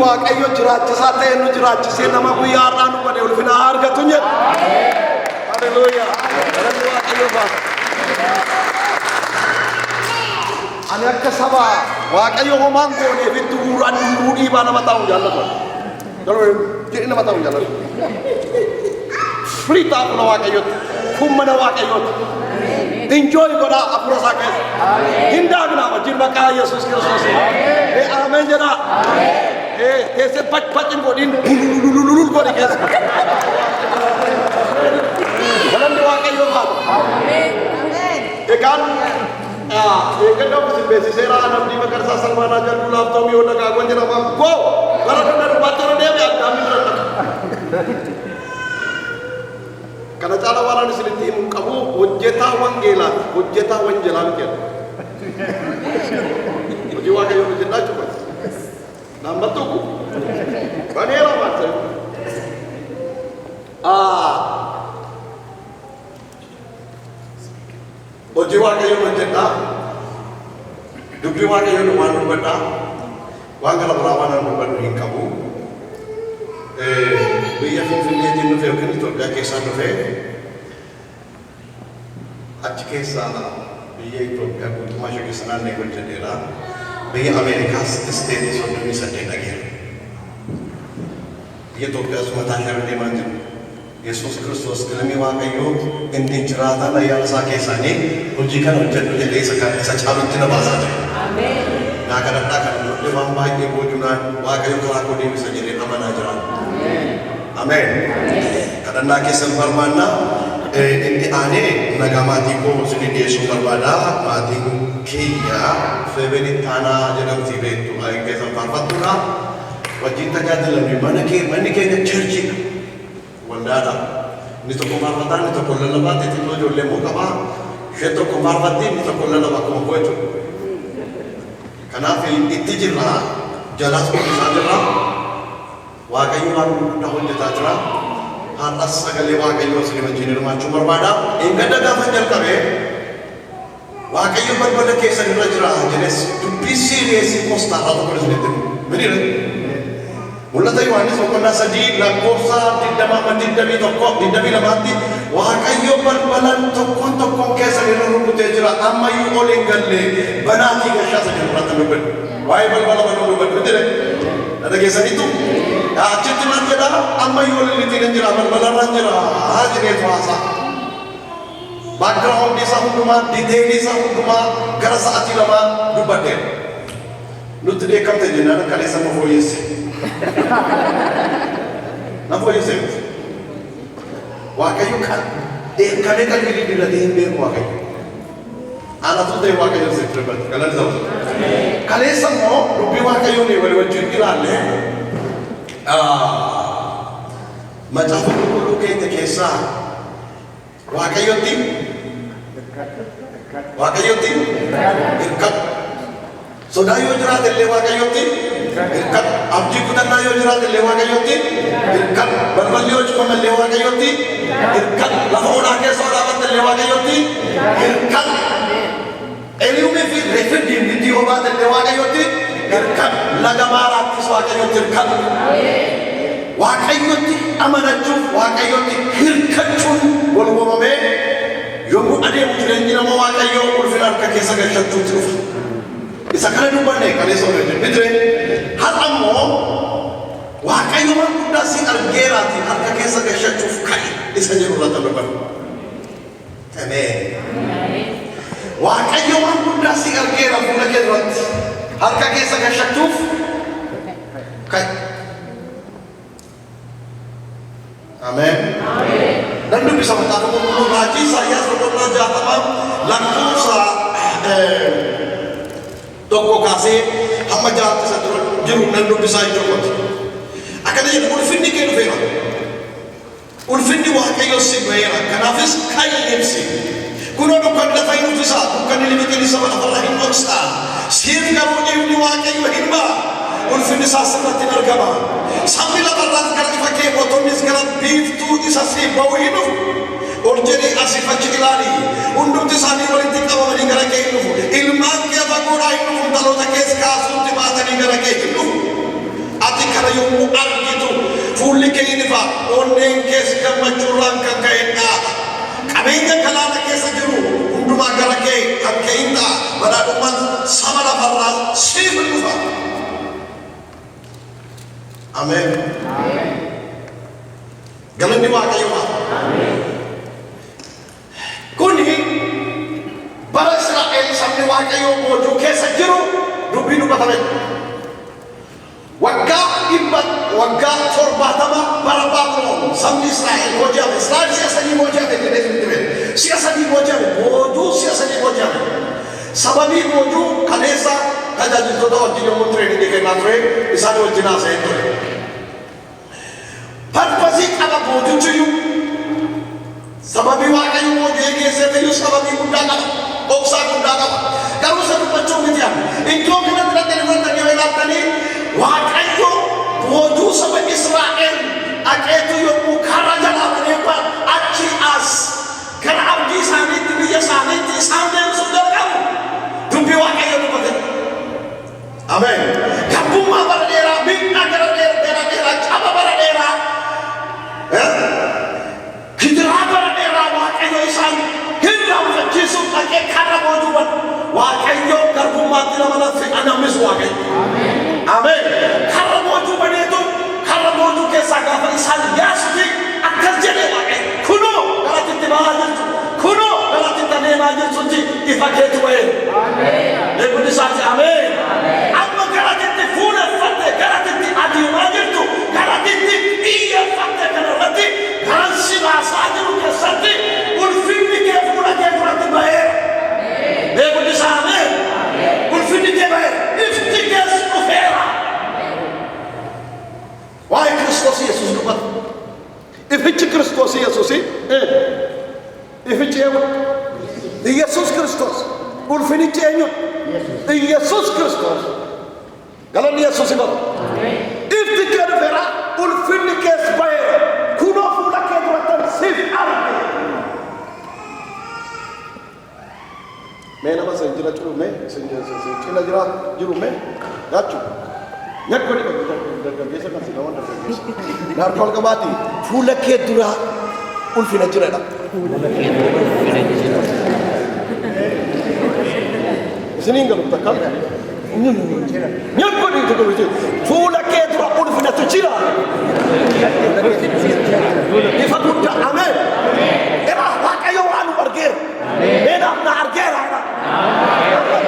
waaqayyo jiraachisaa ta'e nu jiraachisee nama guyyaa har'aa nu godhe ulfina argatu jedha. Haleluuyaa. Galanni waaqayyo ba'a. Ani akka saba waaqayyo homaan gooneef itti guuraan hunduu dhiibaa nama ta'uu jaallatu. Jedhi nama ta'uu jaallatu. Firii taa'u na waaqayyooti. Kun mana waaqayyooti. Enjoy godhaa afura isaa keessa. Hin daagna wajjin maqaa Yesuus Kiristoos. Ameen jedhaa. Teessee bacin godhin lulululul godhi keessa. Galanni waaqayyo baatu. Egaan eeggadoo bisin beeksiseera namni Magarsaa Salmaanaa jallu laaftoomii yoo dhagaagwan jedhama goo gara kana dhufaatti irra deebi'e addaamii bira dhaqa. Kana caala waan isinitti himu qabu hojjetaa wangeelaati hojjetaa wanjelaa miti jedha. Hojii waaqayyo hojjedhaa jechuudha. Nambattu baneera maal ta'e. Hojii waaqayyo hojjedhaa dubbii waaqayyo waan dubbadhaa waan gara biraa waan dubbadhu hin qabu. Biyya Finfinneetiin dhufee yookiin Itoophiyaa keessaa dhufee achi keessaa biyya Itoophiyaa guutummaa ishee keessa naannee hojjeteera. Biyya Ameerikaas isteetii 38 dhageera. Biyya Itoophiyaas mataa ishee deemaa jiru. Yesuus Kiristoos ilmi waaqayyoo inni jiraataan ayyaana isaa keessaanii hojii kana hojjedhu jedhee isa caalutti na baasaa jira. Ameen. Naa kadhadhaa kana ijoollee waan baay'ee boojunaan waaqayyo karaa koo deebisa jedhee amanaa jira. Ameen. Kadhannaa keessan barbaannaa inni aanee nagaa maatii koo isin dhiyeessuu barbaada. Maatiin kiyya Feebeni Taanaa jedhamti beektu baay'ee keessan faarfattuudha. Wajjin tajaajilamni manni keenya cherchiidha. Waldaadha. Inni tokko faarfataa inni tokko lallabaa xixiqqoo ijoollee moo qabaa. Ishee tokko faarfatti inni tokko lallabaa akkuma koo jechuudha. Kanaaf itti jirra jalaas qophiisaa jirra. Waaqayyo waan guddaa hojjetaa jira. Har'as sagalee waaqayyoo isin wajjin hirmaachuu barbaada. Eeggadda gaafa jalqabee waaqayyo balbala keessan irra jira jedhes dubbii siiriyeesii postaarraa tokko isinitti miniire. Mul'ata Yohaannis boqonnaa 3 lakkoofsa 22tti waaqayyo balbalan tokkoon keessan irra rukutee jira ammayyuu ol hin galle banaatii gashaa isa jedhu irratti dubbadhu. Waa'ee balbala banuu dubbadhu mitiire. Dhageessaniitu achitti maal jedha ammayyuu ol hin jira balbalarra jira jedheetu haasa'a. Background isaa hundumaa detail isaa hundumaa gara sa'aatii lamaa dubbadheera. Nutti dheekkamte jennaan kaleessa nu fooyyesse. Na fooyyesse waaqayyo kan dheekkamee qalbii diblatee hin beeku waaqayyo. Anatu ta'e waaqayyo sitti dubbate galan ta'u. Kaleessa immoo dubbii waaqayyoon walii wajjin ilaalle macaafa qulqulluu keenya keessaa waaqayyotti hirkadhu. Sodaa yoo jiraate illee waaqayyotti hirkadhu. Abdii kutannaa yoo jiraate illee waaqayyotti hirkadhu. Balballi yoo cufame illee waaqayyotti hirkadhu. Lafa onaa keessa dhaabatte illee waaqayyotti hirkadhu. Eliumii fi Refidiim itti hobaate illee waaqayyotti hirkadhu. Laga maaraattis waaqayyotti hirkadhu. Waaqayyotti amanachuuf waaqayyotti hirkachuun wal uumamee yommuu adeemu jireenyi nama waaqayyoo ulfina harka keessa galfachuutti dhufa. Isa kana dubbanne kaleessa hojjete mitiire. Har'a immoo waaqayyo waan guddaa si argeeraati harka keessa galfachuuf ka'e isa jedhu irratti dubbanne. Ameen. Waaqayyo waan guddaa si argeera fuula kee duratti harka keessa galfachuuf ka'e. Amen. Dan bisa bertaruh puluh haji saya sebelum jatah laksa toko kasih hamba jatah satu jeruk dan bisa itu kot. Akan dia ulfin di kenu fera. Ulfin di wakai yosi bayar. Kanafis kaya yemsi. Kuno bukan dapat itu bisa bukan limit ini sama Allah ini maksa. Sihir kamu ini wakai yohimba. Ulfin di sasana tidak gama. Sambil lebaran kalau dipakai otomis kalau beef tu disasi bau hidup. Orjeri asifat cikilari. Unduk disani politik awal negara ke hidup. Ilmu ke bagurai hidup kalau tak kes kasus di mata negara ke hidup. Atik kana yommuu argitu fuulli kee ni fa onneen kees gammachuudhaan kan ka'edha. Qabeenya kalaana keessa jiru hundumaa gara kee kan ka'inta badhaadhummaan saba lafarraa siif dhufa. Ameen. Galanni Waaqayyoo. Kuni bara Israa'el sabni Waaqayyoo boojuu keessa jiru dubbii dubbatame. Waggaa 70 bara Baabiloon sabni Israa'el booji'ame. Israa'el si'a sadii booji'ame jedhee dubbifame. Si'a sadii booji'ame. Boojuu si'a sadii booji'ame. Sababii boojuu kaleessa tajaajiltoota wajjin yommuu tireeningii kennaa ture isaan wajjin haasa'ee ture. Parpasii qaba boojuuchiyyuu sababii Waaqayyo boojuu keessatti iyyuu sababii guddaa qaba. Obsaa guddaa qaba. Garuu isa dubbachuu miti yaa. Iddoo kanatti irratti yoo ilaaltanii Waaqayyo boojuu saba Israa'el aqeetu yommuu karaa jalaa baneeffa achi as gara abdii isaaniitti biyya isaaniitti isaan deemsuu jalqabu. Dubbii Waaqayyo dubbate. Ameen. Gabbummaa bara dheeraa miidhaa gara dheeraa caba bara dheeraa gidiraa bara dheeraa Waaqayyo isaan hin raawwachiisuuf dhaqee karra boojuuwwan Waaqayyo garbummaatti namnis Waaqayyo. Ameen. Karra boojuu baneetu karra boojuu keessaa gaafa isaan yaasuti akkas jedhee Waaqayyo kunoo galatitti ba'aa jirtu kunoo galatitti adeemaa jirtutti ifa keetu ba'e. Eeguun isaati ameen. Amma galatitti fuuleffatte galatitti adeemaa jirtu galatitti iyyeeffatte kanarratti kan si baasaa jiru keessatti ulfinni kee fuula kee duratti ba'e. Eeguun isaa ameen. Ulfinni kee ba'e. Ifti kees dhufeera. Waa'ee Kiristoos Yesuus dubbata. Ifichi Kiristoos Yesuus ifichi Yesuus Kiristoos ulfinichi eenyudha? Yesuus Kiristoos. Galanni Yesuus ibara. Ifti kee dhufeera ulfinni kees ba'eera. Kunoo fuula kee duratti siif arge. Mee nama sin jira jiru mee sin cina jira jiru mee gaachu. Yakko ni dargaggeessa kan si nama dargaggeessa. Naartoo alqabaati fuula kee dura ulfina jiradha. Isiniin galu takka. Yakko ni dargaggeessa. Fuula kee dura ulfinatu jira. Ifa guddaa ameen. Era Waaqayyo waan nu argeera. Eenaaf na argeera.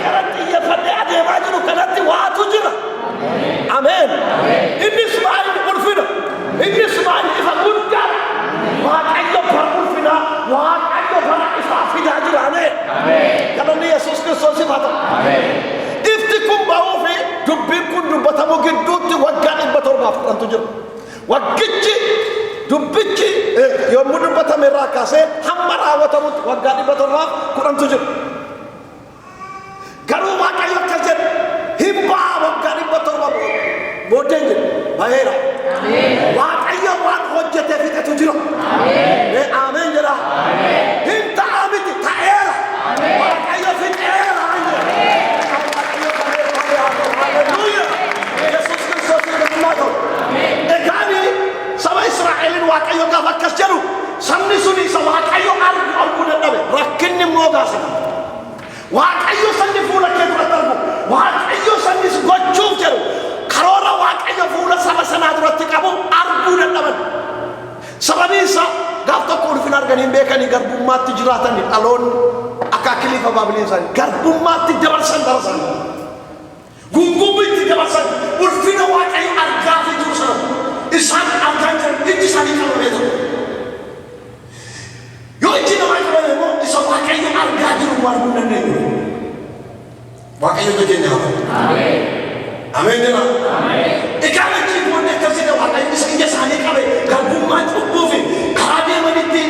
Kanatti iyyafannee adeemaa jiru kanatti waatu jira. Ameen. Inni Ismaa'eel ulfina. Inni Ismaa'eel ifa guddaa. Waaqayyo bara ulfina. Waaqayyo bara ifaa fidaa jira. Ameen. Galanni Yesuus Kiristoos ifata. Ifti kun ba'uu fi dubbiin kun dubbatamu gidduutti waggaa 710 jira. Waggichi dubbichi yommuu dubbatame irraa kaasee hamma raawwatamutti waggaa 710 jira. Garuu Waaqayyo akkas jedhe hin ba'a waggaa 700 booddeen jedhe ba'eera. Waaqayyo waan hojjetee fixetu jira. Ameen jedha. Hin ta'a miti ta'eera. Waaqayyo fixeera. Haleluuyaa. Yesuus Kiristoos gammadaa ta'u. Egaani saba Israa'eliin Waaqayyo gaafa akkas jedhu sabni suni isa Waaqayyo arguu dadhabe rakkinni immoo gaasisa. Waaqayyo sanni fuula kee duratti argu Waaqayyo sannis gochuuf jedhu karoora Waaqayyo fuula saba sanaa duratti qabu arguu dadhaban. Sababiin isaa gaaf tokko ulfina arganii hin beekanii garbummaatti jiraatanii dhaloonni akaakiliifa baabiliin isaanii garbummaatti dabarsan. Gungummitti dabarsan ulfina Waaqayyo argaa fi jiru sana isaan argaa jiran ijji isaanii qabamee jiru. Yoo ijji namaa qabame immoo isa Waaqayyo argaa jiru waan hin dandeenyu. Waaqayyo keenya ameen. Ameen jedha. Egaa ijji boodee akkasii Waaqayyo isa ija isaanii qabe garbummaa cubbuu fi karaa deemanitti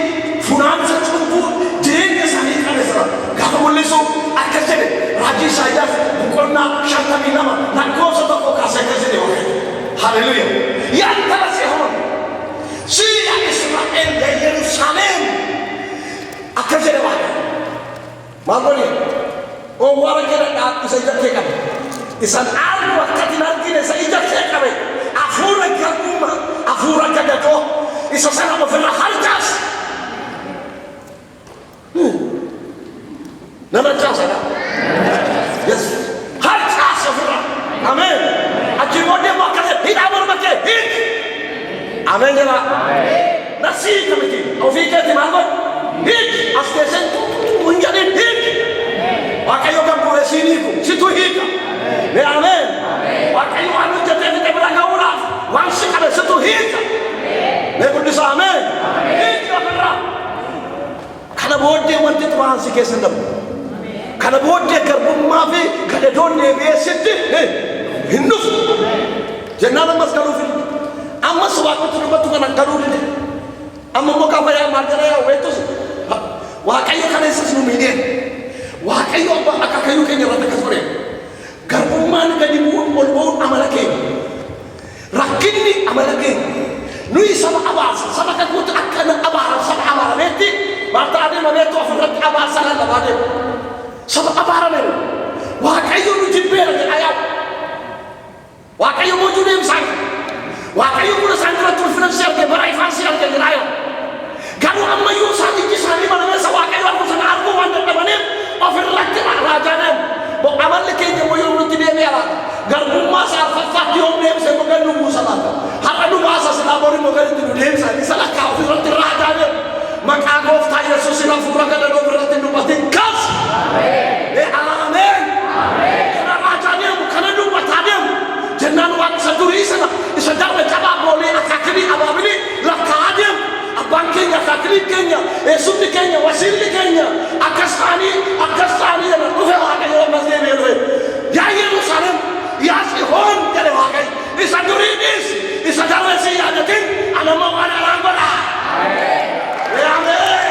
funaansa cubbuu jireenya isaanii qabe sana gaafa mul'isu akkas jedhe raajii Isaayyaas boqonnaa 52 lakkoofsa tokko kaasee akkas jedhe Waaqayyo. Haleluuyaa. Yaantara Sehoon si'a Israa'el Yerusaalem akkas jedhe Waaqayyo. Maal godhe? Owwaara jedha isa ija kee qabe. Isaan argu akka hin argine isa ija kee qabe. Hafuura afura gadado isa sana ofirra harjas namajas ada yes harjas ofirra amen akimode makale hidamur make hik amen jala nasi kamiti ofike timango hik astesen munjadin hik wakayo kampo esiniku situ hika ne amen wakayo anu jate te belanga ura wansi kada situ hika ne kudus amen hika berra kana bodde wanti twansi kesendam kana bodde garbum mafi kada donne be sitte hindus jannana maskalu fil amma sawaqatu rubatu kana kaludi amma moka baya margara ya wetus wakayo kana sisnu mide wakayo ba akakayo kenya rata kasore garbuman gadi mul amalake rakini amalake nui sama abas sama kan mutu akana abara sama abara beti mata ade mabeto afrat abasa la bade sama abara ne wakayo nu jibera de ayat wakayo mojude misang wakayo pura santratul financier ke barai financier ke rayo garu amma yu sadi kisani mana sa wakayo aku sana argo wanda tabane ofir lakti rajanem bo amal ke je moyo ruti de mela garbu masa fa diom dem se mo ganu musalata haradu masa selabori mo ganu tu dem sa ni sala ka ofir ruti rajanem maka gof ta yesu sila fura kada do berati no patin kas amen amen kana rajanem kana du patadem jennan wat saduri sana isadar me jaba bole akakini ababini lakadem abankenya kakili kenya esumni kenya wasili kenya akasani na uhe wake yo mazebe yo ya Yerusalem ya Sihon kale wake isaduridis isadare si adatin ana mo ana rangora amen amen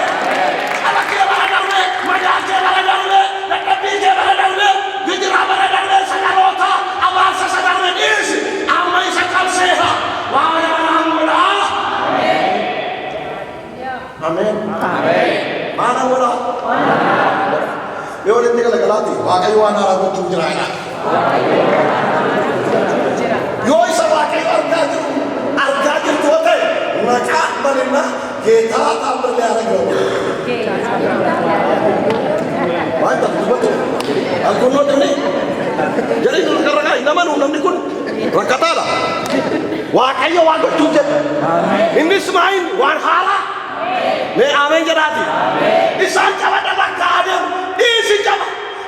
ala ke bala darwe maja ke bala darwe lakabi ke bala darwe bidira bala darwe sadarota abasa sadarwe dis amma isakal seha wa ana rangora amen amen mana wala yo le tigala galati wakayo ana ra ko jiraina yo isa wakayo argajir tote maka barina kita amr le ara go mata betul aku no tene jadi dulu karena inaman unam dikun rakatala wakayo wago tujet ini semain wan hala ne amen jarati isan jawab dak adam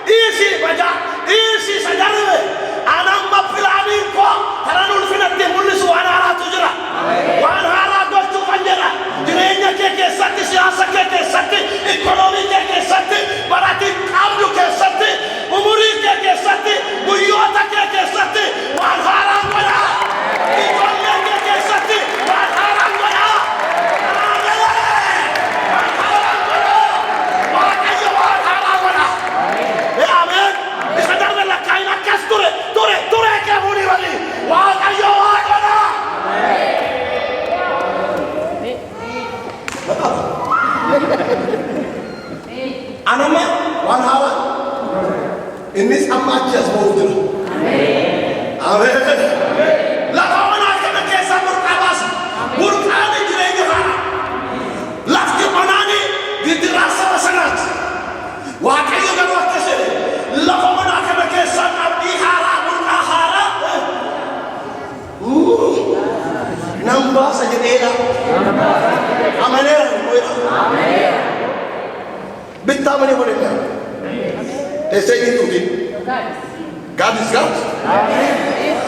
isi baja isi sajarwe anam mapilani ko taranul finate mulisu anara tujra wanara gotu kanjera direnya ke satti siasa ke satti ekonomi ke satti barati kamdu ke satti umuri ke satti buyota ke satti wanara ngora ikonya ke satti wanara ngora Tore ke buri wali wa ayo agora anama wan hawa inis amachas mawdur amen la kawana ke sabur kabas burkani direnge hara lafti onani didrasa sanat wa kayo garo kase la kawana ke sanat di hara namba saja dela amane amen bitta mane boleh ऐसे ही तू God is God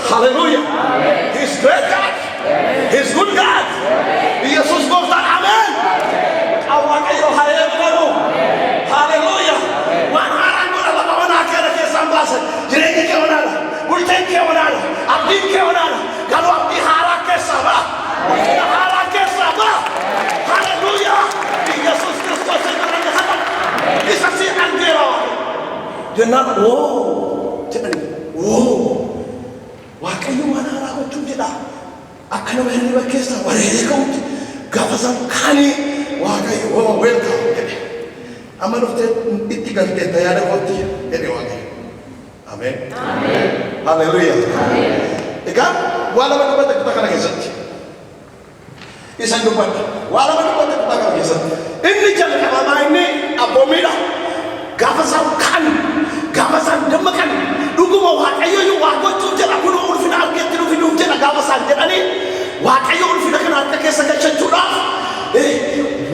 hallelujah he is great God he is good God Yesus berkata amen awak ayo hayat baru hallelujah wanaran bola bagaimana akhirnya kesambasan jadi ke mana bulten ke mana abdi ke mana kalau abdi hara ke sabah hara ke sabah haleluya Yesus Kristus sekarang datang disaksi angkero jangan jangan wakayu mana aku cuma akan menjadi wakil warga kau gafasan kani wakayu welcome amal ufte itigal kita ya ada waktu jadi wakil amen haleluya ikan wala mana kita kena kesat Isa dubbadha. Waa lama dubbadha kutaa kana keessatti. Inni jalqabamaa inni abboomiidha. Gaafa isaan kan, gaafa isaan dammaqan, dhuguma Waaqayyo waa gochuuf jedha kun ulfina argetti nu fiduuf jedha gaafa isaan jedhanii Waaqayyo ulfina kana harka keessa galchachuudhaaf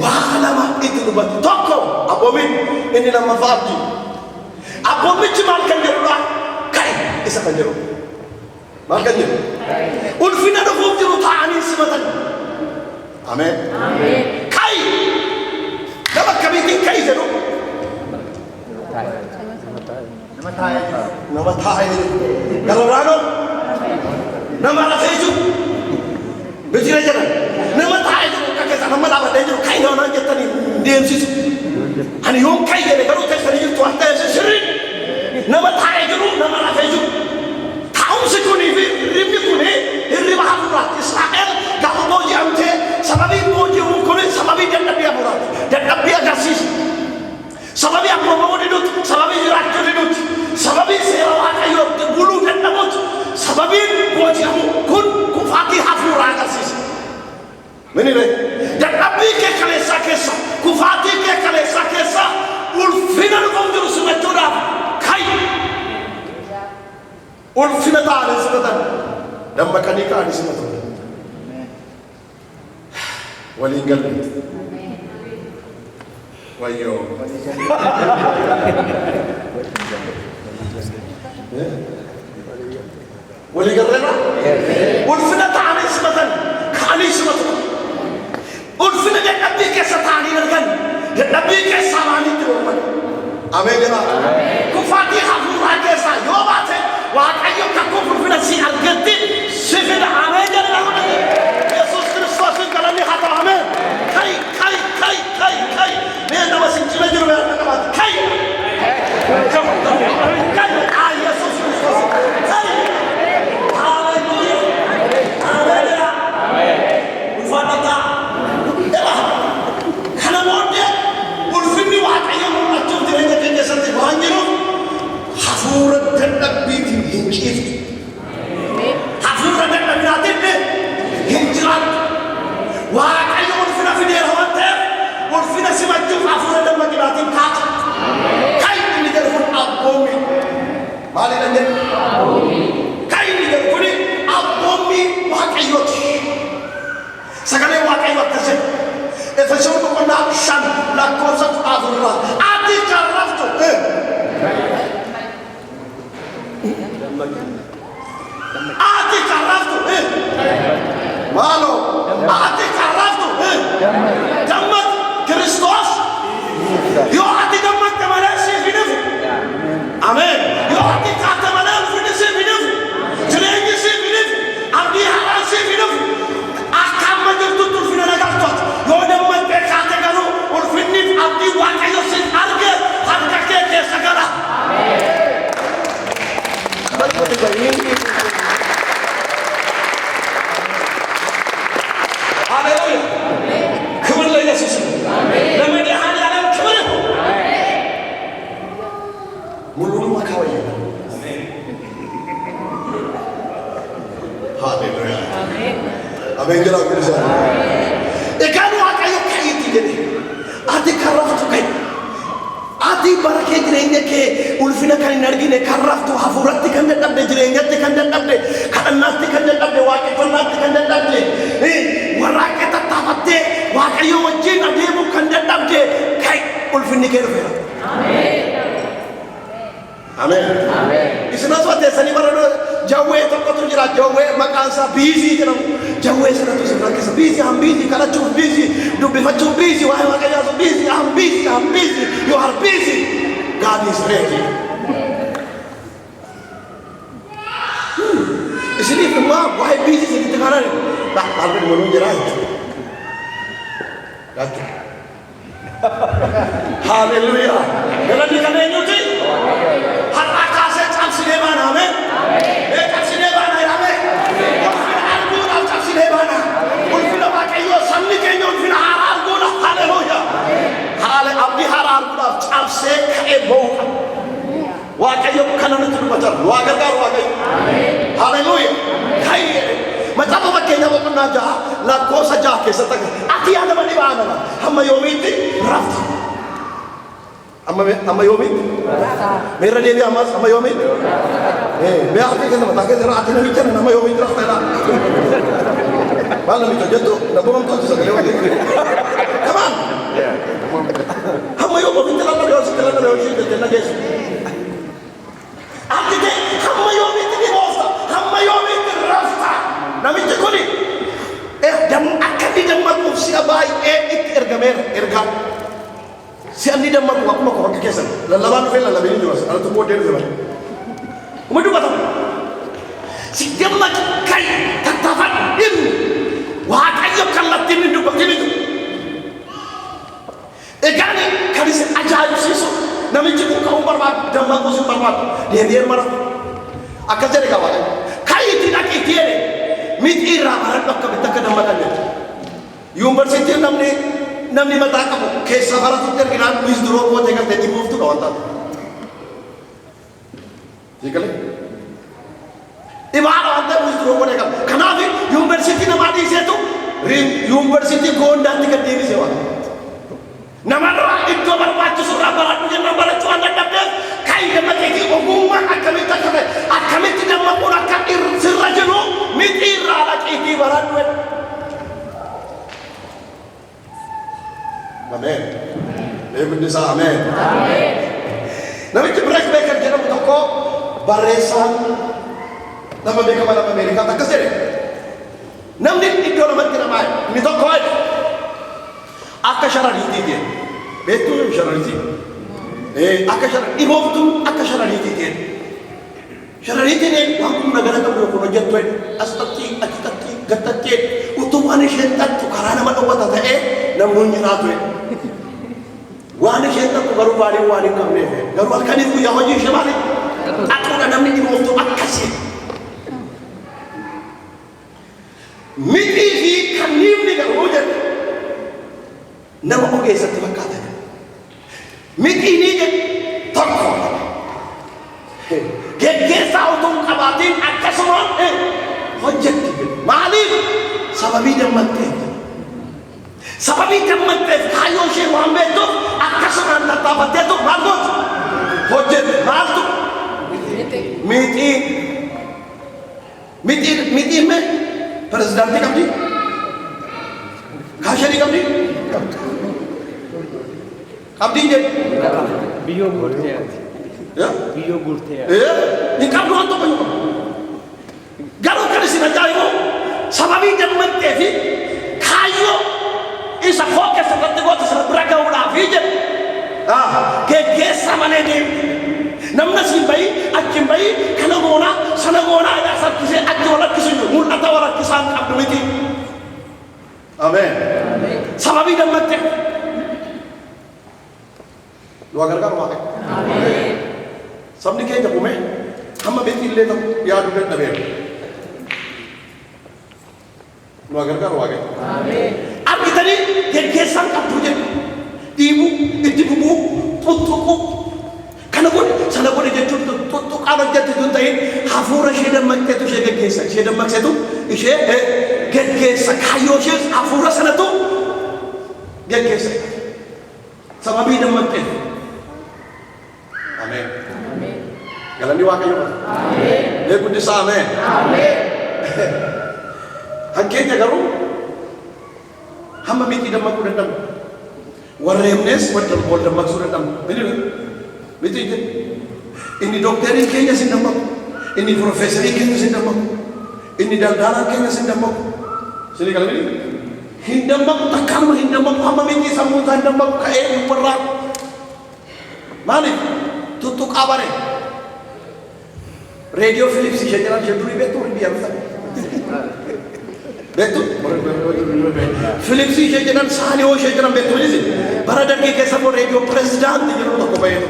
waa lama itti dubbatu. Tokko abboomiin inni lammaffaa abdii. Abboomichi maal kan jedhudha? Ka'e isa kan jedhu. Maal kan jedhu? Ulfina dhufuuf jiru taa'anii simatan. Ameen. Ka'e nama akkamiitiin ka'e jedhu? Nama taa'ee jiru. Galabraanoo nama rafee jiru. Bitire jedhan nama taa'ee jiru akka keessa nama dhaabbatee jiru ka'e nama naan jettanii deemsisu. Ani yoom ka'e jedhe garuu teessanii jirtu waan ta'eef sirrii nama taa'ee jiru nama rafee jiru. Taa'umsi kunii fi hirribni kuni hirriba hafuuraati. Israa'el gaafa booji'amtee sababii booji'uun kuni sababii dadhabbii hafuuraati. Dadhabbii agarsiisa. Sababii abboomamoo diduuti, sababii jiraachuu diduuti, sababii seera Waaqayyoo buluu dadhabuuti, sababiin booji'amu kun kufaatii hafuuraa agarsiisa. Minire dadhabbii kee kaleessaa keessa, kufaatii kee kaleessaa keessa ulfina dhufuuf jiru simachuudhaaf ka'e. Ulfina ta'anii simatan, dammaqanii ka'anii simatan. Waliin galmeeti. Wayo. Wali garrera? Ulfina ta'anii simatan, ka'anii simatu. Ulfina dadhabbii keessa ta'anii argan, dadhabbii keessaa maalitti morman. Ameen jedhaa. Kufaatii hafuuraa keessaa yoo baate Waaqayyo kakuu ulfina si argatti si fida. Ameen jedhaa. Yesuus Kiristoos galanni haa ta'u. Ameen. Kai. Mee nama sinchina jiru mee akka qabaate. Kai. Yesuus Kiristoos. Kai. Haleluuya. Ameen. Ulfaadhataa. Kana booddee ulfinni Waaqayyo mul'achuuf jireenya keenya keessatti waan jiruuf hafuura dadhabbiitiin hin ciiftu. Hafuura dadhabbiitiin hin jiraattu. Waaqayyo ulfina fideera waan ta'eef ulfina simachuuf hafuura dammaqinaatiin kaata. Kan inni jedhu kun abboommii. Maaliidhaan jedhu? Kan inni jedhu kun abboommii Waaqayyooti. Sagalee Waaqayyo akkas jedhu. Efesoon boqonnaa 5 lakkoofsa 14 ati kan raftu. Ati kan raftu. Maaloo ati kan raftu. Dammaq Kiristoos yoo ati dammaqte malee siif hin dhufu. Ameen. Yoo ati kaate malee ulfinni siif hin dhufu. Jireenyi siif hin dhufu. Abdii haaraan siif hin dhufu. Akka amma jirtutti ulfina nagartoota. Yoo dammaqte kaate garuu ulfinniif abdii Waaqayyo siif arge harka kee keessa gala. Haleluuya. ክብር ለኢየሱስ ነው። ለመድኃኔዓለም ክብር ነው። ሙሉውን አካባቢ ሃሌሉያ አሜን ጀራ ግርዛ እካኑ አቃዮ ከይት ይገኝ አቲ ከራፍቱ ከይ አቲ በረከ ጅሬኛ ከ ኡልፊና ከን ነርጊነ ከራፍቱ ሀፉረት ከንደደብ ጅሬኛት ከንደደብ ከናት ከንደደብ ዋቂ ፈናት ከንደደብ ወራቀ ተታፈቴ Waaqayyo wajjin adeemu kan dadhabde kai ulfinni kee dhufeera. Ameen. Isinas wateessanii barano jawwee tokkotu jira jawwee maqaan isaa biizii jedhamu. Jawwee sanatu sirra keessa biizii hambiizii kadhachuuf biizii dubbifachuuf biizii waa'ee Waaqayyoo biizii hambiizii you are busy. God is ready. Isiniif immoo waa'ee biizii sinitti kanaan dhaalbeen maluun jira jechuudha. Haleluya. Galanni kaneenyuti. Har'a kaasee cabsinee baana. Ameen. Cabsinee baana. Ameen. Ulfina arguudhaaf cabsinee baana. Ulfina Waaqayyoo sabni keenya ulfina haaraa arguudhaaf. Haleluya. Abdii haaraa arguudhaaf cabsee ka'ee ba'uudha. Waaqayyo kana nutti dubbata. Waa gargaaru Waaqayyo. Haleluya. Macaafa fakkeenya boqonnaa 6 lakkoofsa 6 كيسة تك أتي أنا ما نبغى هم يوميتي رفض أما يوميتي ميرا دي أما يوميتي بيعطي كذا ما تاكل ترى أتينا بيتنا أما يوميتي رفض لا ما لم يتجدوا نبغى نقول سكلي كمان هم يوميتي لا نجوز كلا نجوز كلا نجوز أكيد هم يوميتي نبغى هم يوميتي رفض نمي تقولي دم أكيد دم مكوف سياباي إرجمير إرجام سيأني دم مكوف أكو مكوف كيسن للبان فين للبين جواز أنا تقول دير زمان وما تقول كذا si demma kay tatafat dim wa kayo kalatin ndu bakini e gani kali se ajaib siso nami ci ko barbat demma ko su barbat de der mara akajere ka wala kay tidak itiere mit ira barat bakka bitaka demma tan university namni mata ka ke sahara tuter giran bis duro ko tegal te move to kawanta dikale E bar आते हैं उस रोको ने कहा कनावी यूनिवर्सिटी नमाज़ी से तो यूनिवर्सिटी गोंडा तिकट देवी सेवा नमरा इतो बर्बाद चुसरा बरात मुझे नंबर चुआन डबे काई के मत की ओगुमा अकमित तक है अकमित जब मपुरा का सिरजनो मिती राला की थी बरात में आमीन लेकिन निसा आमीन नबी ब्रेक बेकर जन्म तो को बरेसान nama mereka malam Amerika tak kesini. Namni itu nama kita mai. Ini tak kau. Akashara riti dia. Betul akashara riti. Akashara. Ibu tu akashara riti dia. Akashara riti ni. Waktu negara kamu berapa jatuh. Astati, akitati, gatati. Utuhan syentat tu karena mana buat ada namun nyeratu. Wani syentat tu baru bari wani kamne. Baru akan itu Yahudi semali. Aku nak namni ibu tu akasih. मिट्टी की खनीम निकल हो जाए नम हो गए सत्य बका दे मिट्टी नहीं जे तक के साउ तुम कबातिन अकसमान हो जाती मालिक सबभी जम्मते खायो से वहां में तो अकसमान तता बते तो मालूम हो जाए मालूम मिट्टी में Presiden kami di, kasih kami di, je. Bio gurte, ya? Bio gurte. Ni kamu hantu apa juga? Garu kali sih nanti mo, sahabat zaman tevi, kayu, isa fokus seperti gua terus beragam udah je. Ke sama ni. Namna simbai, akimbai, kana gona, sana gona, ada satu kisi, ajolat kisi, mul atau orang kisan abdu miti. Amin. Sababi dan mati. Lu agar kau makai. Amin. Sabni kaya jago me, hamma beti le tu, ya duket nabe. Lu agar kau makai. Amin. Ab kita ni, kesan abdu je, ibu, ibu, putuku. Sana pun dia tutup kalau dia tutupai hafura syedam makte tu syedam kesa syedam makse tu ishe get kesa kayo shes hafura sana tu get kesa sama bidam makte amin amin galan di wakai juga amin dia pun disa amin amin hakikatnya garu hamba miti dam makku dan waremnes wadam bol dam maksu dan betul itu. Ini dokter ini kayaknya sedang mau, ini profesor ini kayaknya sedang mau, ini daldalan kayaknya sedang mau. Sini kalau ini, hindam mau takkan hindam mau hamba miti sambutan hindam mau kain berat. Mana? Tutup kabar ni. Radio Philips sih jalan jadul betul biar tak. Betul. Philips sih jalan sahani oh jalan betul ni. Baradar ke kesam radio presiden di jalan tak bayar.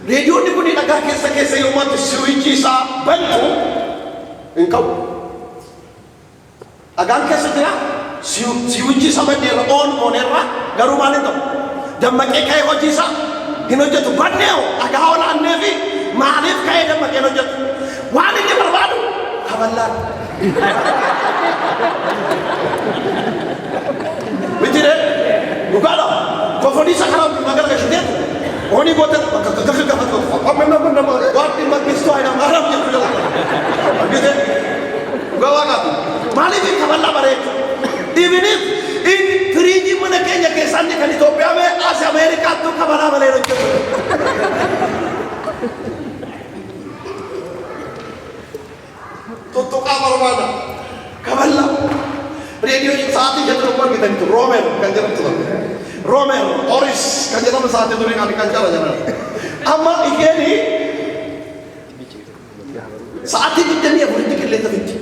Radio ni pun dilakukan kisah-kisah umat suci sa bantu engkau agan kisah dia suci sama dia on era garu mana tu jam makai kaya hoji sa hinoja tu bandel agak orang nevi malif kaya jam makai hinoja tu wani dia berbadu kaballa bitire bugala ko fodi sakaram magala gashite oni bote kakaka amena benda wati magisto ayna maram yakula bite gawaga mali bi kaballa bare even if in three mana Kenya ke sande kan Ethiopia में आज अमेरिका तो kaballa bare ro तो kaballa kaballa radio साथ ही जब ऊपर की तरीके रोमेरो कंजरम तो रोमेरो ओरिस कंजरम साथ ही दुनिया में कंजरा जाना अम्मा इकेनी साथ ही कितनी है बुरी किले तो बिच्ची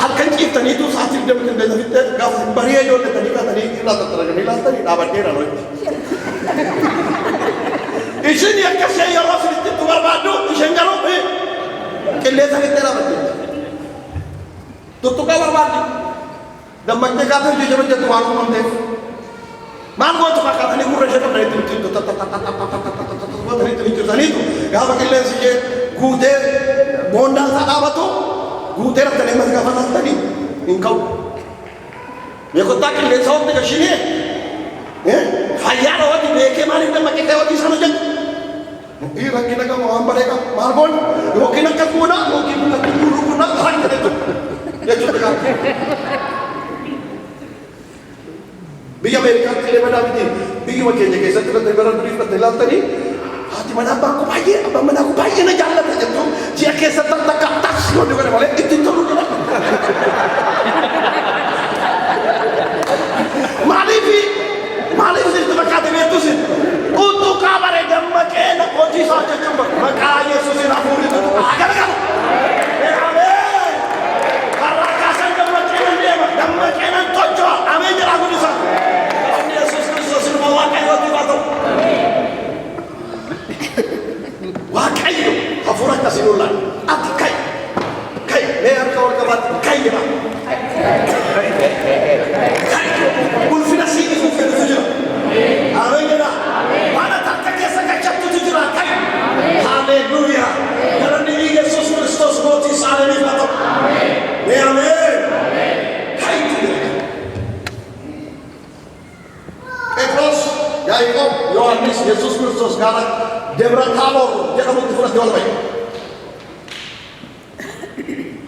हर कंची तनी तो साथ ही जब किले तो बिच्चे गाँव बढ़िया जो ले तनी का तनी किला तो तरह नहीं लाता नहीं डाबा टेरा लोग इसीलिए कैसे ये लोग फिर तुम्हारे बात दो इशंगरों पे किले तो कितने बच्चे तो का बर्बाद जब मक्के का तो जो जब तुम्हारे को मंदे मान को तो का नहीं गुरु शेख नहीं तो वो नहीं तो नहीं तो यहाँ पर किले से ये कूदे बोंडा सादा बतो कूदे रखते नहीं मज़ा फंसा नहीं इनका ये को ताकि ले साउथ के शिने फायर होती देखे मारी में मक्के का होती समझ ये रखी ना का वहाँ पड़ेगा मार्बल रोकी ना का कुना रोकी ना कुरू कुना खान करे तो ये चुप कर बिया अमेरिका के लिए बना भी बिया में क्या जगह सत्तर तेरह ब्रीफ का दिलाता नहीं हाथी मना बाग को भाई अब मना को भाई ना जान लेते जब तुम जिया के सत्तर तक का टैक्स को निकाले वाले इतनी तो रुक ना माली भी सिर्फ बकाते में तो सिर्फ तो काबरे जम्म के ना कोची साथ चुप मका ये सुसे ना पूरी तो आगे लगा Nama kenan tojo, ame jera aku disana. Yesus Kristus bawa kayu di batu. Wah kayu, hafurat kasih ular. Ati kayu, leher kau kabat kayu lah. Kayu, ulfinasi itu tujuh. Ame jera, mana tak terkesa kacap tujuh kayu. Haleluya. Karena ini Yesus Kristus mati sana di batu. Amin. Yaikob, Yohanes, Yesus Kristus sekarang Debra Tabor, dia kamu tuh jual baik.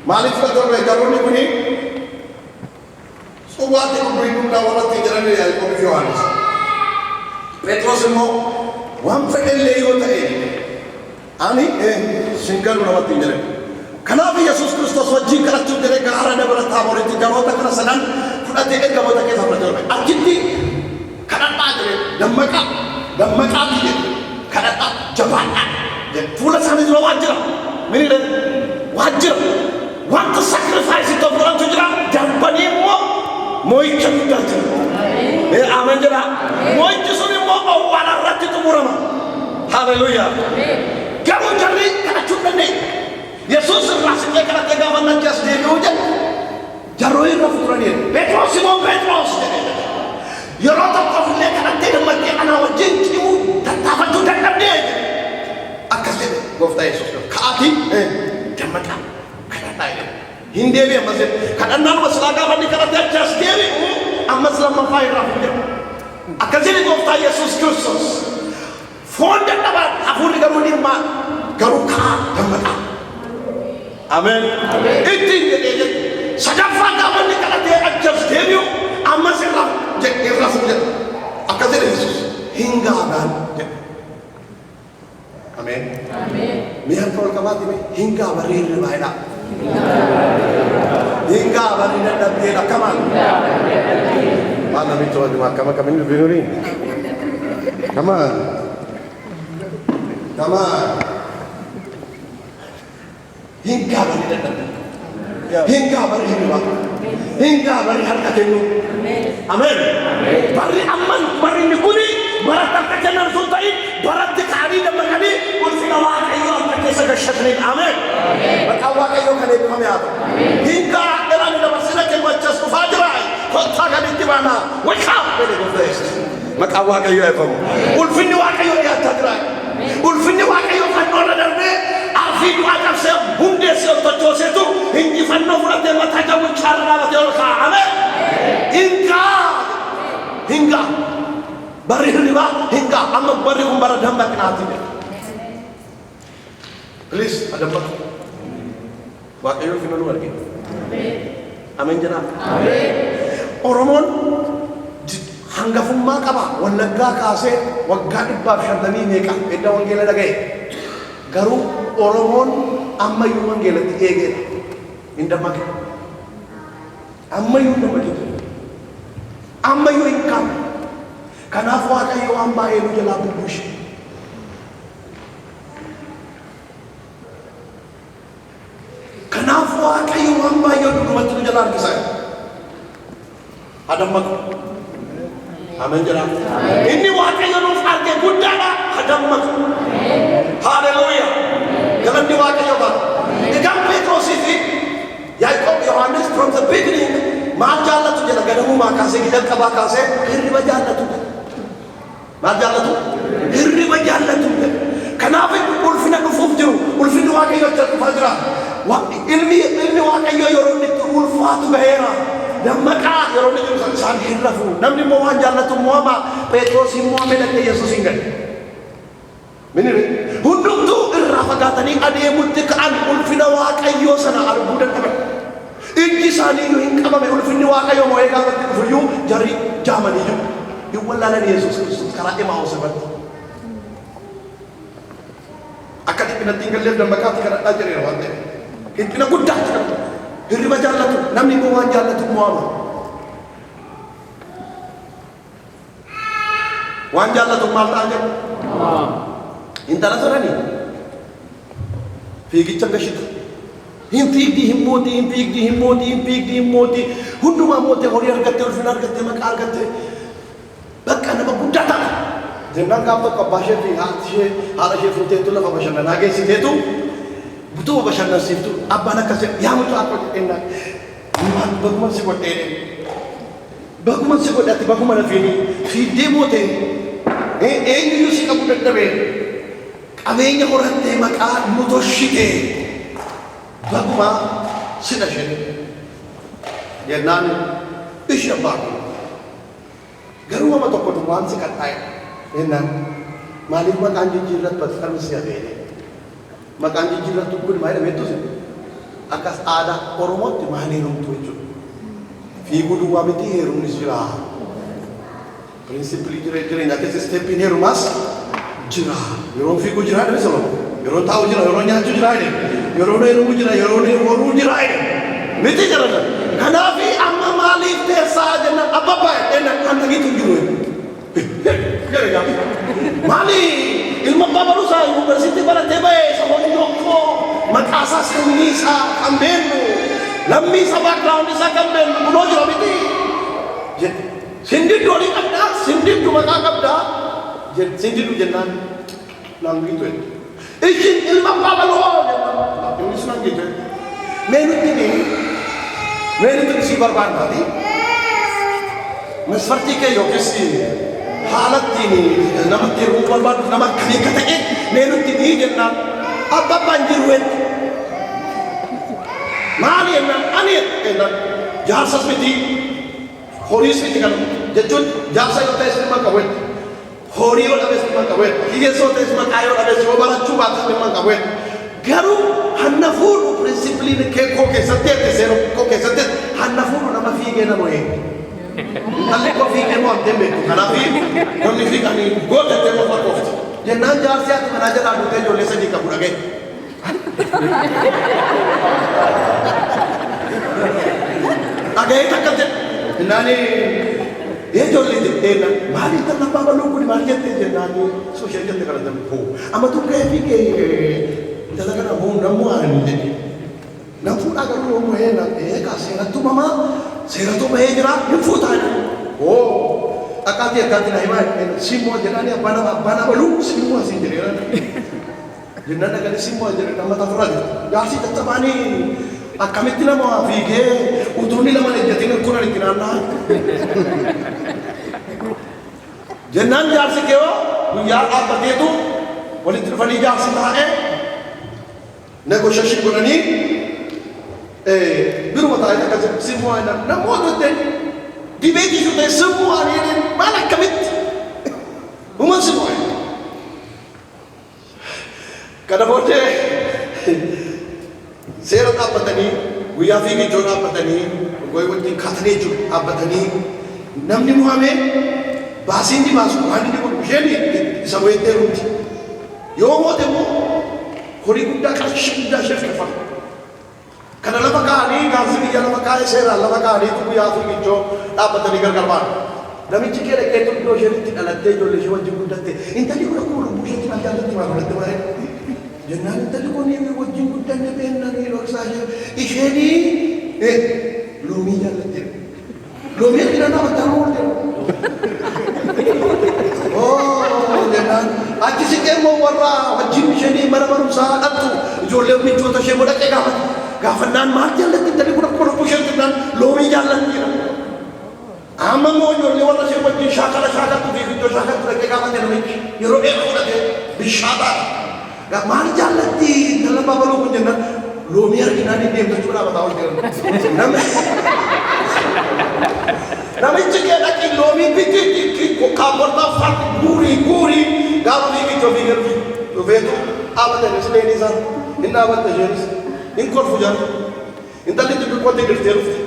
Malik sudah jual baik, jarun ni bunyi. Semua itu berikan dawaran tinggalan dari Yaikob Yohanes. Petrus semua, wam fedel leo tadi. Ani singkar dawaran tinggalan. Kenapa Yesus Kristus wajib kerana cuci dari kahara Debra Tabor itu kalau tak kena senang, sudah tidak kamu tak kisah berjual baik. Akhirnya karena damaka dia karena jabatan dan pula sana juga wajib ini dan wajib want to sacrifice itu orang juga dan panimo mau ikut kerja amin jera mau ikut sini mau bawa rati itu murah haleluya kamu jadi karena cuma ni Yesus rasanya karena tega mana jas dia hujan jaroi rafuturani Petrus Simon Petrus Yorota kau lihat karena tidak mati anak wajib kimu tetap tu dan dia akasih gofta Yesus kaati jamatlah karena dia hindi dia masih karena nama selagaman di karena dia jas dia amas lama fire akasih gofta Yesus Kristus phone dan apa aku ni kamu ni mak garuka jamatlah amin itu dia saja fagaman di karena dia jas dia amas lama jadi rasulnya akasih Yesus hingga akan amin biar kau kemati hingga beri riwayat hingga beri dan dia kaman mana itu ada mahkamah kami ini bingung ni kaman hingga beri dan hingga beri riwayat hingga beri harga dulu amin bari aman bari nikuni barat terkenan sultai barat dikari dan berkali ulfina wa ayo terkesa kesyatrin amin berkawa kayo kali kami apa hingga dalam masjid ke macas fajrai kota kali di mana wake up dari gofres berkawa kayo efam ulfina wa kayo ya tadrai ulfina wa kayo kan orang darbe afi dua kasih bundes atau jose fannoo fudhatee mataa jawwichaa irra dhaabatee ol kaa'a. Ameen. Hingaa. Barri hirribaa hingaa. Amma barri kun bara dammaqinaati. Please, adabbatu. Waaqayyoo fi nanu argina. Ameen jedhaa. Oromoon hangafummaa qaba. Wallaggaa kaasee waggaa 150 meeqa edda wangeela dhaga'e. Garuu Oromoon ammayyuu wangeelatti eegeedha. Hin dammaqe. Ammayyuu hin dammaqe. Ammayyuu hin qabu. Kanaaf Waaqayyo waan baay'ee nu jalaa bubbushe. Kanaaf Waaqayyo waan baay'ee dhugumatti nu jalaa harkisa. Adammaqu. Ameen jedhaa. Inni Waaqayyo nuuf arge guddaadha. Adammaqu. Hallelujah. Galanni Waaqayyo bara. Egaan Phexrosii fi Yaaqoob Yohaannis from the beginning maal jaallatu jedha gadamumaa kaasee jalqabaa kaasee hirriba jaallatu. Maal jaallatu? Hirriba jaallatu. Kanaaf ulfina dhufuuf jiru. Ulfinni Waaqayyo dhufaa jira. Ilmi Waaqayyo yeroo inni ulfaatu gaheera. Dammaqaa yeroo inni jiru isaan hirrafu. Namni immoo waan jaallatu mo'ama. Phexros immoo ameen Yesuus hin galle. Miniri hundumtuu irraa fagaatanii adeemutti ka'an ulfina Waaqayyoo sana arguu dadhaban. Ijji isaaniiyyuu hin qabame ulfinni Waaqayyoo moo'ee gaafatti dhufuyyuu jarii jaamaniyyuu hin wallaalan Yesuus Kiristoos karaa Imaa'uus irratti. Akka dhiphinatti hin galleef dammaqaatti kadhadhaa jireera waan ta'eef. Dhiphina guddaatti qabdu. Hirriba jaallatu namni immoo waan jaallatu mo'ama. Waan jaallatu maal ta'an jedhu? Intala turani fiigicha gashitu hin fiigdi hin mooti hundumaa mootee horii argattee ulfina argattee maqaa argattee bakka nama guddaa ta'a. Jennaan gaaf tokko abbaa ishee fi haadha ishee fuuteetu lafa bashannanaa geessiteetu butuma bashannansiiftu abbaan akkasii yaa mucaa akka jedhennaan baguma si godhatti baguma lafiinii fiiddee mootee eenyuyyuu si qabu dadhabee qabeenya horattee maqaa nu toshitee baguma sidha isheen jennaan ishee abbaa garuu nama tokko waan si qaxxaa'e jennaan maaliif maqaan jijjiirratti bakka si hafeene maqaan jijjiirratti kun maal dhabeettus akkas aadaa Oromootti maaliin humtu jechuudha fiiguu duwwaa miti heerumnis jira pirinsipilii jireenya keessa isteeppiin heerumaas jira yeroo fiiguu jira jedhame sababa yeroo taa'u jira yeroo nyaachuu jira jedhame yeroo heerumuu jira yeroo horuu jira jedhame miti jira kanaafi amma maaliif teessaa jennaan abbabbaa jennaan kan dhagiitu hin jiru maali ilma abbaa baruusaa yuunivarsiitii baratee bahee saboonni tokko maqaasaa sanyiisaa kan beennu lammiisa baakgiraawundi isaa kan beennu kunoo jira miti jedhe sindiddu olii qabdaa sindiddu maqaa qabdaa sindiddu jennaan naangiitu jedhe ishin ilma abbaa baloo jennaan innis naangiitu jedhe meenutti sii barbaannaati masfartii kee yookiis haalattiin namatti yeroo barbaadu nama akkamii akka ta'e meenutti ni jennaan abbabbaan jiru hedduu maali jennaan ani jennaan jaarsas miti horiis miti kana jechuun jaarsa yoo ta'es dhimma qabu hedduu horii yoo dhabees dhimma qabu hedduu hiyyeessoo ta'es maqaa yoo dhabees yoo barachuu baates dhimma qabu hedduu garuu hanna fuudhu pirinsipiliin koo keessatti seera koo keessatti hanna fuudhu nama fiigee nama hedduu Alli kau fikir mau ambil tu, karena kami fikir ni, gua tetap mau fakir. Jangan jangan siapa tu mana jalan tu jual lesen di kabur lagi. Agak itu kerja, nani, jual lesen, mari kita nampak balu kuni mari kita nani, sosial kita kerana tu. Ama tu kayak fikir, jalan kerana mau namuan ni. Nampu agar lu mau nak, kasih tu mama. Saya tu bahaya yang futai. Oh, akati nahi mai. Semua jenani apa nama balu semua sih jenani. Jenani kali semua jenani nama tak pernah. Gasi tetap ani. Kami tidak mau fikir. Utuni lama ni jadi nak kurang ikinana. Jenani jar sekewa. Yar apa dia tu? Boleh terfani jar selah Negosiasi guna ni. biruma taa'ee akkas simuu aina namoota dibeetii yoo ta'e simuu aaneen maal akkamitti uuman simuu aina kana booddee seera dhaabbatanii guyyaa fiigichaa dhaabbatanii goy wajjin kaatanii jiru dhaabbatanii namni muhamee baasiin di baasu waan inni godhu isheen isa wayitee rumti yoo moote immoo horii guddaa qarshii guddaa ishee kaffala kana lafa kaanii gaafsi biyya lafa kaa'ee seeraan lafa kaanii guyyaa fiigichaa dhaabbatanii gargar ba'an namichi kee dhaqee iddoo isheen itti dhalattee ijoollee ishee wajjin guddatte intalli kun akkuma lubbuu isheetti maal jaallatti maa godhatte malee jennaan intalli kun wajjin guddanne beennanii dhoksaa isheenii loomii jaallatti loomii argina nama ta'uu oolte jennaan achi siqee immoo warra wajjin isheenii mana barumsaa dhattu ijoollee michoota ishee godhaqee gaafannaan maal jaallatti intalli kun akkuma lubbuu isheetti jennaan loomii jaallatti amma immoo ijoollee warra ishee wajjin shaakalatu fi iddoo shaakalatu dhaqee gaafate namichi yeroo dheeraa godhate bishaataa maal jaallatti intala babaluu kun jennaan loomii arginaan inni deemtachuu dhaabataa ol jiran namichi kee dhaqi loomii bitti kaabbortaa fardi guurii gaafa fiigicha ofii galfi dhufeetu dhaabatan isleen isaan hin dhaabatta isheenis hin kolfu jaan intalli xixiqqootti dirtee dhufte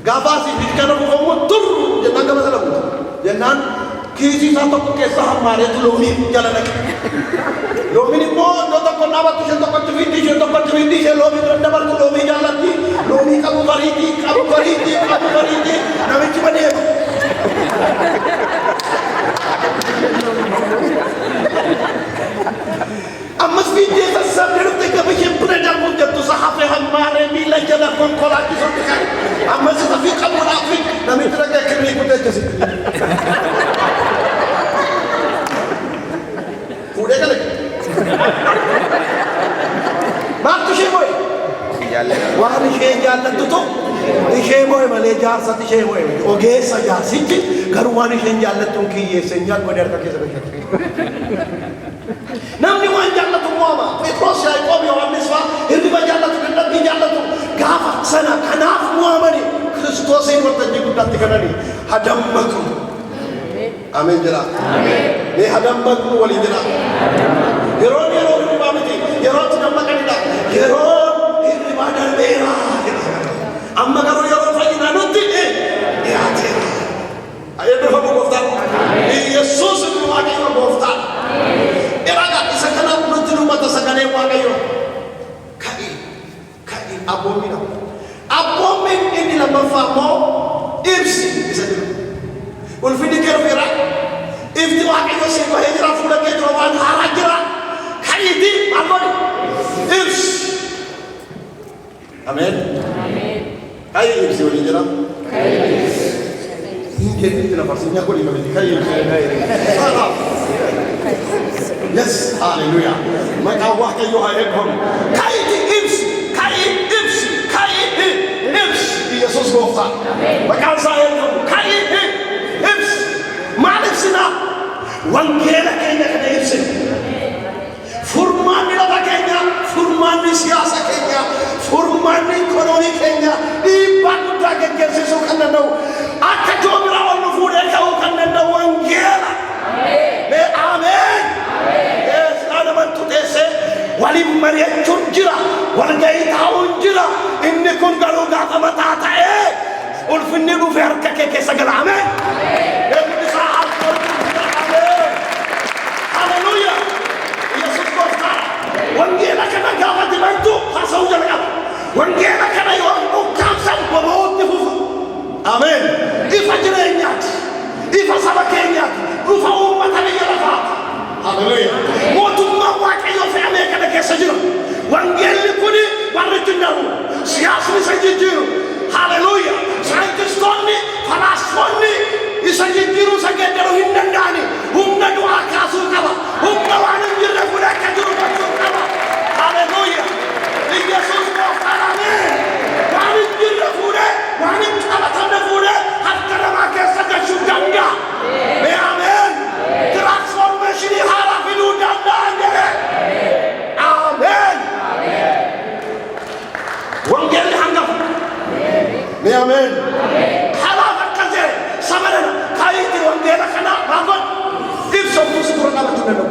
gaafa asii fi kana buufamu turru jennaan gama sana buuta jennaan kiisii isaa tokko keessa hammaareetu loomii jala dhaqe loomiin immoo iddoo tokko dhaabattu isheen tokkotti fiiddi ishee loomii bira dabartu loomii jaallatti loomii qabu bariitii namichi badeema ammas fiiddee sassaabdee dhufte gaba isheen buna darbuun jettu sahafe hammaaree miila jala konkolaachisootti kan ammas isa fi qabuudhaaf namichi dhaqee kirrii guddee jasitti fuudhee gale maaltu ishee moo'e waan ishee jaallattutu ishee moo'e malee jaarsatti ishee moo'e ogeessa jaarsichi garuu waan isheen jaallattuun kiyyeesse nyaat godhe harka keessa gashate namni waan jaallatu mo'ama Phexros Yaaqoob Yohaannis fa'aa hirriba jaallatu dadhabbii jaallatu gaafa sana kanaaf mo'amanii Kiristoosiin waltajjii guddaatti kananii hadammaqu Amen jira. Mee hadammaqnu waliin jira. Yeroo hirribaa miti yeroo itti dammaqanidha yeroo hirribaa darbeera amma garuu yeroo fayyinaa nutti dhiyaateera eebbifamu gooftaan Yesuus inni waaqayyo gooftaan eraga isa kanaaf nutti dubbata sagalee waaqayyo ka'i abboommiidha abboommiin inni lammaffaa immoo ibsi isa jiru ulfinni kee dhufeera ifti waaqayyo si bahee jira fuula kee dura waan haaraa jira ka'iiti maal godhi ibsi ameen ka'i ibsi waliin jira Injil la farsinya ko liga bidi kayi yes hallelujah maka wa kayo hayekom kayi ibs Yesus gofta maka sa hayekom kayi ibs malik sina wangela kenya kada ibs furman la kenya furman siyasa kenya furman ekonomi kenya iban daga keseso kanano akka jomira onu fude kaw kanano wangela amen yes ana man tutese wali mariyachun jira wal gaitaun jira inni kun galu gafa matata ulfinni du fer kake sagala amen hallelujah yesus gofta wangela kana gafa dibantu hasau jala wangela kana yo kamsan bobote fufu amen ifa jirenyat ifa sabakenyat ufa ummatan yarafa hallelujah motumma waaqayyo fi amerika da kessa jiro wangeli kuni barritinahu siyasni sajijiru hallelujah scientistonni falasfonni isajijiru sagedero hindandani humna du'a kasu kaba humna wanan jirre fuda kajuru kasu kaba hallelujah yesus ko farame wanan jirre fuda wanan kalatan fuda hatta ma kessa kashu ganga me amen transformation hala filu danda amen wangel Yesuus dura dhaabachuu danda'u.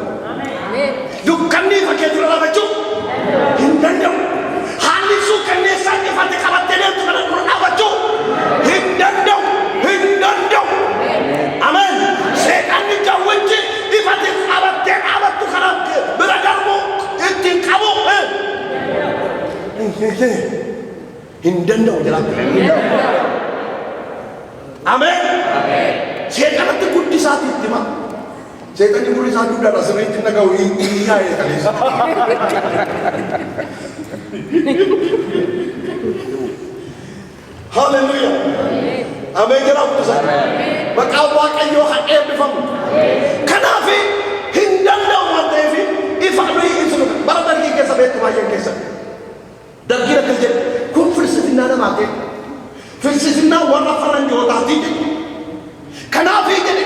Dukkanni fakkee dura dhaabachuu hin danda'u. Haalli suukanneessaan ifatti qabattee deemtu kana dura dhaabachuu hin danda'u. Hin danda'u. Ameen. Seexanni jawwichi ifatti qabattee dhaabattu kana bira darbu ittiin qabu hin danda'u jedhama. Ameen. Seexanatti guddisaati itti hima. Seexanni gurri isaa dugdaadha sirriitti naga'u yaa'ee kaleessa. Hallelujah. Ameen jedhaa guddisaa. Maqaan Waaqayyoo haa eebbifamu. Kanaaf hin danda'u waan ta'eef ifa nuyi ibsinu bara dargii keessa beektu baay'een keessa. Dargii akkas jedhe kun filsifinnaa namaa ta'e. Filsifinnaa warra faranjootaati jedhe. Kanaaf jedhe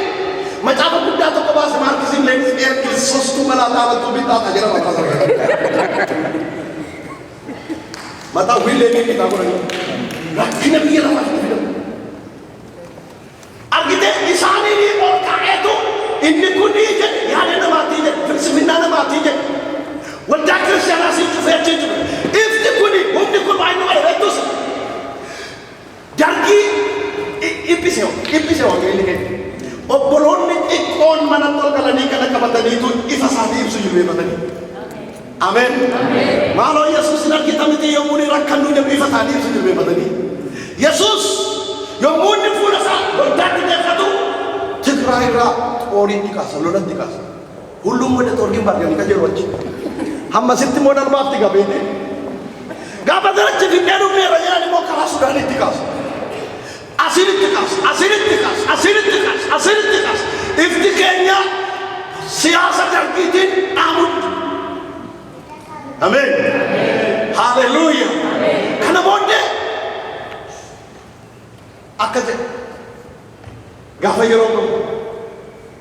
macaafa guddaa tokko baase Maarkisiin leenis soostuu malaa dhaabattuu bittaa jira maqaa sana. Mataa wiilee bitaa godhanii rakkina biyya lafaatti fidamu. Argite isaanii ol kaa'eetu inni kun jedhe yaada namaatii jedhe filsifinnaa namaatii jedhe waldaa kiristaanaa siin cufee achi jiru. Ifti kuni humni kun baay'inuma dheerattus dargii ibbisee wangeelli keenya. Obboloonni xiqqoon mana tolgalanii kana qabataniitu ifa isaanii ibsu jilbeeffatanii. Ameen. Maaloo Yesuusin argita miti yommuu ni rakkannu jedhu ifa isaanii ibsu jilbeeffatanii. Yesuus yommuu inni fuula isaa golgaatti deeffatu Tigraay irraa xooriitti kaasa lolatti kaasa. Hulluun wada xoorgiin baarganii kan jiru achi. Hammasitti immoo darbaatti gabeete. Gaafa darachi finnee dhufneerra jedhan immoo karaa Sudaanitti kaasa. Asiritti kaas. Ifti keenya siyaasa dargiitiin dhaabutti. Ameen. Hallelujah. Kana booddee akka jedhe gaafa yeroo qabu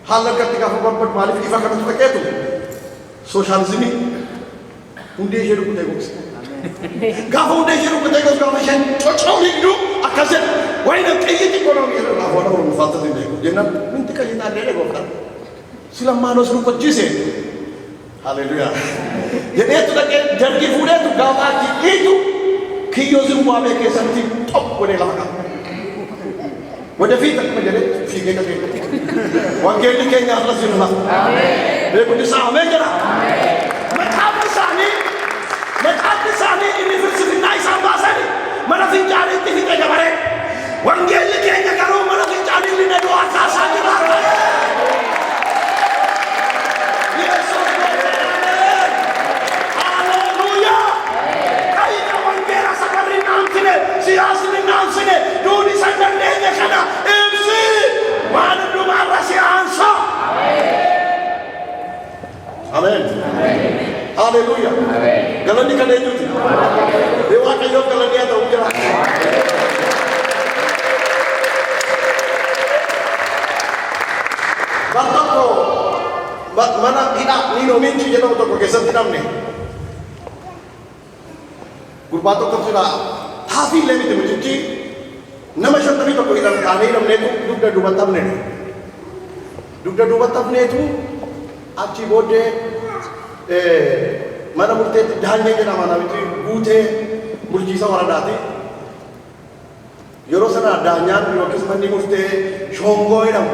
haala gatti gaafa barbaadu maaliif ifa kanatu dhaqeetu sooshaalizimii hundee ishee rukutee gosa. Gaafa hundee ishee rukutee gosa gaafa isheen cocoo hiddu akkas jedhe wayna qeyyiti qonoomii jedhu gaafa wada oromoo faaltatti hin beeku jennaan minti qayyitaa dheedhee gooftaan silammaanos rukochiise. Hallelujah. Jedheetu dhaqee dargii fuudheetu gaafa achi dhiitu kiyyoo Zimbaabuwee keessatti tokko godhee lafa qaba. Wadafiit akkuma jedhee fiigee qabee. Wangeelli keenya irra jiru lafa. Beekumti isaa ameen jedha. Maqaan isaanii inni filsifinnaa isaan baasanii mana fincaaniitti fixe dabaree. Wangeelli keenya garuu mana fincaanii inni du'aa kaasaa jira. Siyaasni naamsine duuni sandanneenya kana ibsi waan hundumaarra siyaansa. Ameen. Hallelujah. Galanni kan eenyuti? Waaqayyoof galanni haa ta'u jira. Bar tokko mana hidhaa Niinoo Minchii jedhamu tokko keessatti hidhamne. Gurbaa tokko jira. Hafi lemi tu mucici, nama shantamii tokko hidhamne hidhamneetu dugda duubatafne tu achi booddee mana murteetti daanyee jedhama namichi guutee bulchiisa waradaati. Yeroo sana daanyaan yookiis manni murtee shongoo jedhamu.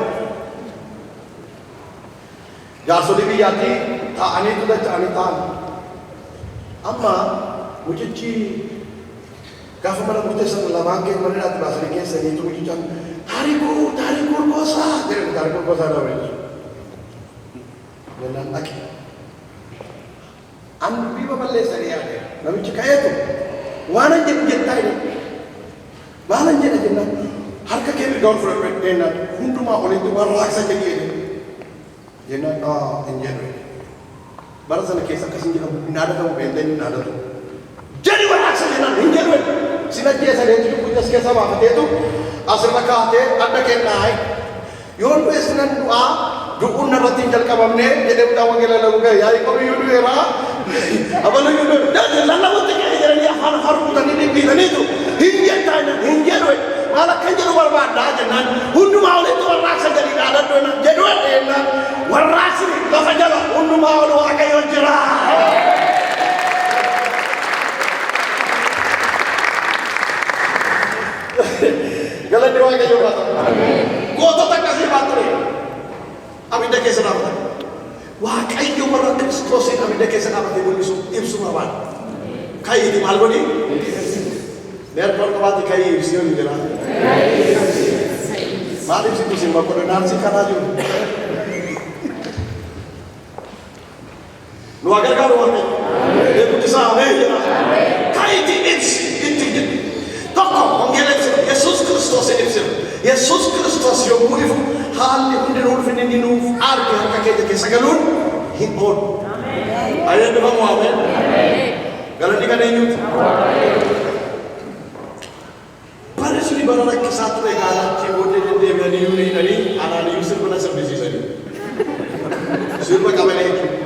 Jaarsolii biyyaatti taa'aniitu dacha'anii ta'an. Amma mucichi gaafa mana murteessan lamaan kee mana dhaatti baasanii keessaniitu mucichaan taarikuu urgoosaa jedhamu taarikuu urgoosaa dha waliin. Jennaan dhaqe. An bifa balleessanii yaade namichi ka'eetu waanan jedhu jettaa jedhe. Maalan jedha jennaan harka kee mirga ol fudhadhu jennaan hundumaa olitti warraaqsa jedhee jennaan hin jedhu. Bara sana keessa akkas hin jedhamu hin haadatamu beellee hin haadatu. Jadi warraaqsa jennaan hin jedhu. Sina keessa deetu kunyas keessa baafateetu asirra kaatee adda kennaa yoon du'e sinan du'aa du'uun narratti hin jalqabamne jedhee wangeela lagu ga'e yaa'ii qobii yoo du'eeraa abaluu yoo du'e lallabutti ka'ee jedhanii afaan farqutanii dhibbiidhaniitu hin jettaan hin jedhu maal akka jedhu barbaaddaa jennaan hundumaa olitti warraaqsa gadi dhaadadhu jedhu jennaan warraaqsni lafa jala hundumaa ol Waaqayyo jira. Galanni Waaqayyo haa ta'u. Gootota akkasii baatu abidda keessa dhaabatan. Waaqayyo warra Kiristoosiin abidda keessa dhaabatee mul'isu ibsu barbaada. Kayiiti maal godhi? Leerkoon qabaatti kayii ibsi yoo jira. Maal ibsitu isin bakkoodha naansi kanaa jiru. Nu agargaaru Waaqayyo. Eeguutti isaa ameen jira. Kayiiti ibsi itti jedhu. Tokko wangeela ibsinu Yesuus Kiristoosin ibsinu. Yesuus Kiristoos yommuu ifu haalli hundinuu ulfinni inni nuuf arge harka keenya keessa galuun hin oolu. Ayyaannifamu ameen. Galanni kan eenyuuti? Bara suni bara rakkisaa ture gaalaatti booddee deddeebi'anii yoo hidhanii anaaniyyuu sirba na sirbisiisanii. Sirba qabalee jechuudha.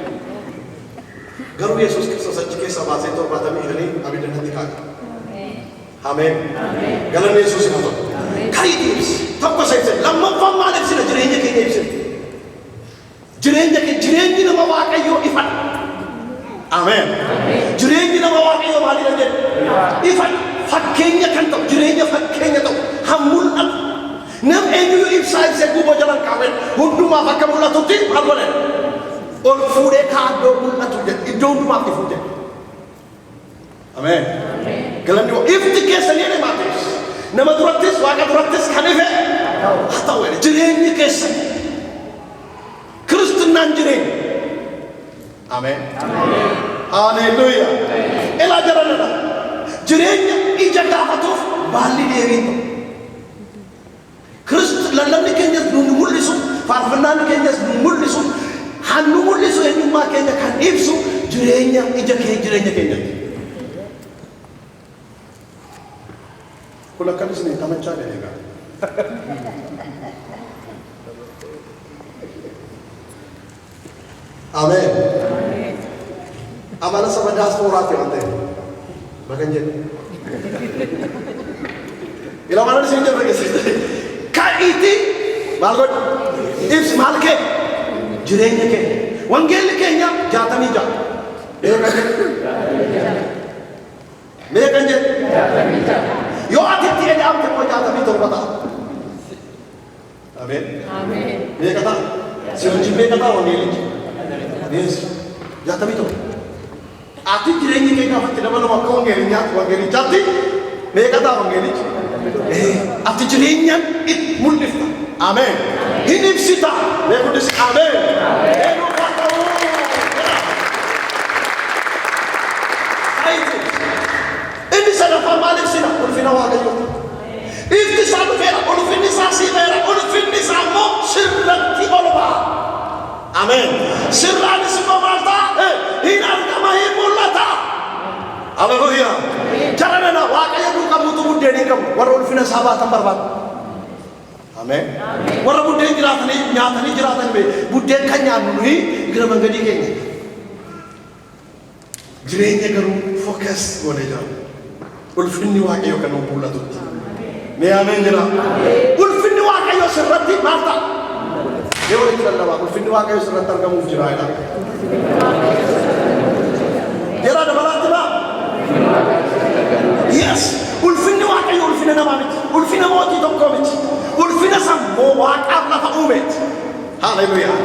Garuu Yesuus Kiristoos achi keessa baasee 75 abidda natti kaa'e. Ameen. Galanni Yesuus haa ta'u. Kayiiti ibsi. Tokko isa ibsina. Lammaffaan maal ibsina? Jireenya keenya ibsina. Jireenyi nama Waaqayyoo ifadha. Ameen. Jireenyi nama Waaqayyoo maalidha jedhu? Ifadha. Fakkeenya kan ta'u, jireenya fakkeenya ta'u, han mul'atu. Nam eenyuyyuu ibsaa ibsee gubboo jalan kaa'een hundumaaf akka mul'atutti maal godhe? Ol fuudhee kaaddoo mul'atu jedhe. Iddoo hundumaaf ifuu jedhe. Ameen. Galanni ifti keessanii jedhe maatis. Nama durattis Waaqa durattis kan ife haa ta'u jireenyi keessan Kiristinnaan jireenya. Ameen. Haleluuyaa. Elaa jaranadha. Jireenya ija gaafatuuf baalli deebiin ta'u. Lallabni keenyas nu mul'isu, faarfannaan keenyas nu mul'isu, han nu mul'isu eenyummaa keenya kan ibsu jireenya ija jireenya keenyatti. Kun akkanis ni tamachaa deegaa. Ameen. Amala saba diasporaati waan ta'eef. Makan jedhu. Ila mana isin jedhu keessatti. Ka'iiti maal godhu? Ibsi maal kee? Jireenya kee. Wangeelli keenya 66. Meeqan jedhu? 66. Yoo atitti eda'amte immoo 67 ta'a. Ameen. Meeqa ta'a? Si wajjin meeqa ta'a wangeelichi? Yes. 67. Ati jireenyi keenya afatti dabalama akka wangeelichaatti meeqa ta'a wangeelichi? Ati jireenyaan itti mul'ifta. Ameen. Hin ibsita. Beekudis ameen. Eenyuu haa ta'uu. Inni sadaffaa maal ibsina? Ulfina Waaqayyooti. Ifti isaa dhufeera, ulfinni isaa siimeera, ulfinni isaa immoo sirratti ol ba'a. Ameen. Sirraanis immoo maal ta'a? Hin argama, hin mul'ata. Haleluuyaa. Jaranana Waaqayyo duukaa buutuu buddeen hin qabu. Warra ulfina isaa baatan barbaadu. Ameen. Warra buddeen nyaatanii jiraatan buddeen kan nyaannu nuyi gara mangadii keenya. Jireenya garuu fookas goonee jira. Ulfinni Waaqayyo kan nuuf mul'atutti. Mee ameen jira. Ulfinni Waaqayyo sirratti maal ta'a? Yoo walitti lallabaa ulfinni Waaqayyo sirratti argamuuf jira jedha. Jira dabalaatti baa? Yes. Ulfinni Waaqayyo ulfina namaa miti. Ulfina mootii tokkoo miti. Ulfina sammuu Waaqaaf lafa uumeeti. Haleluuyaa.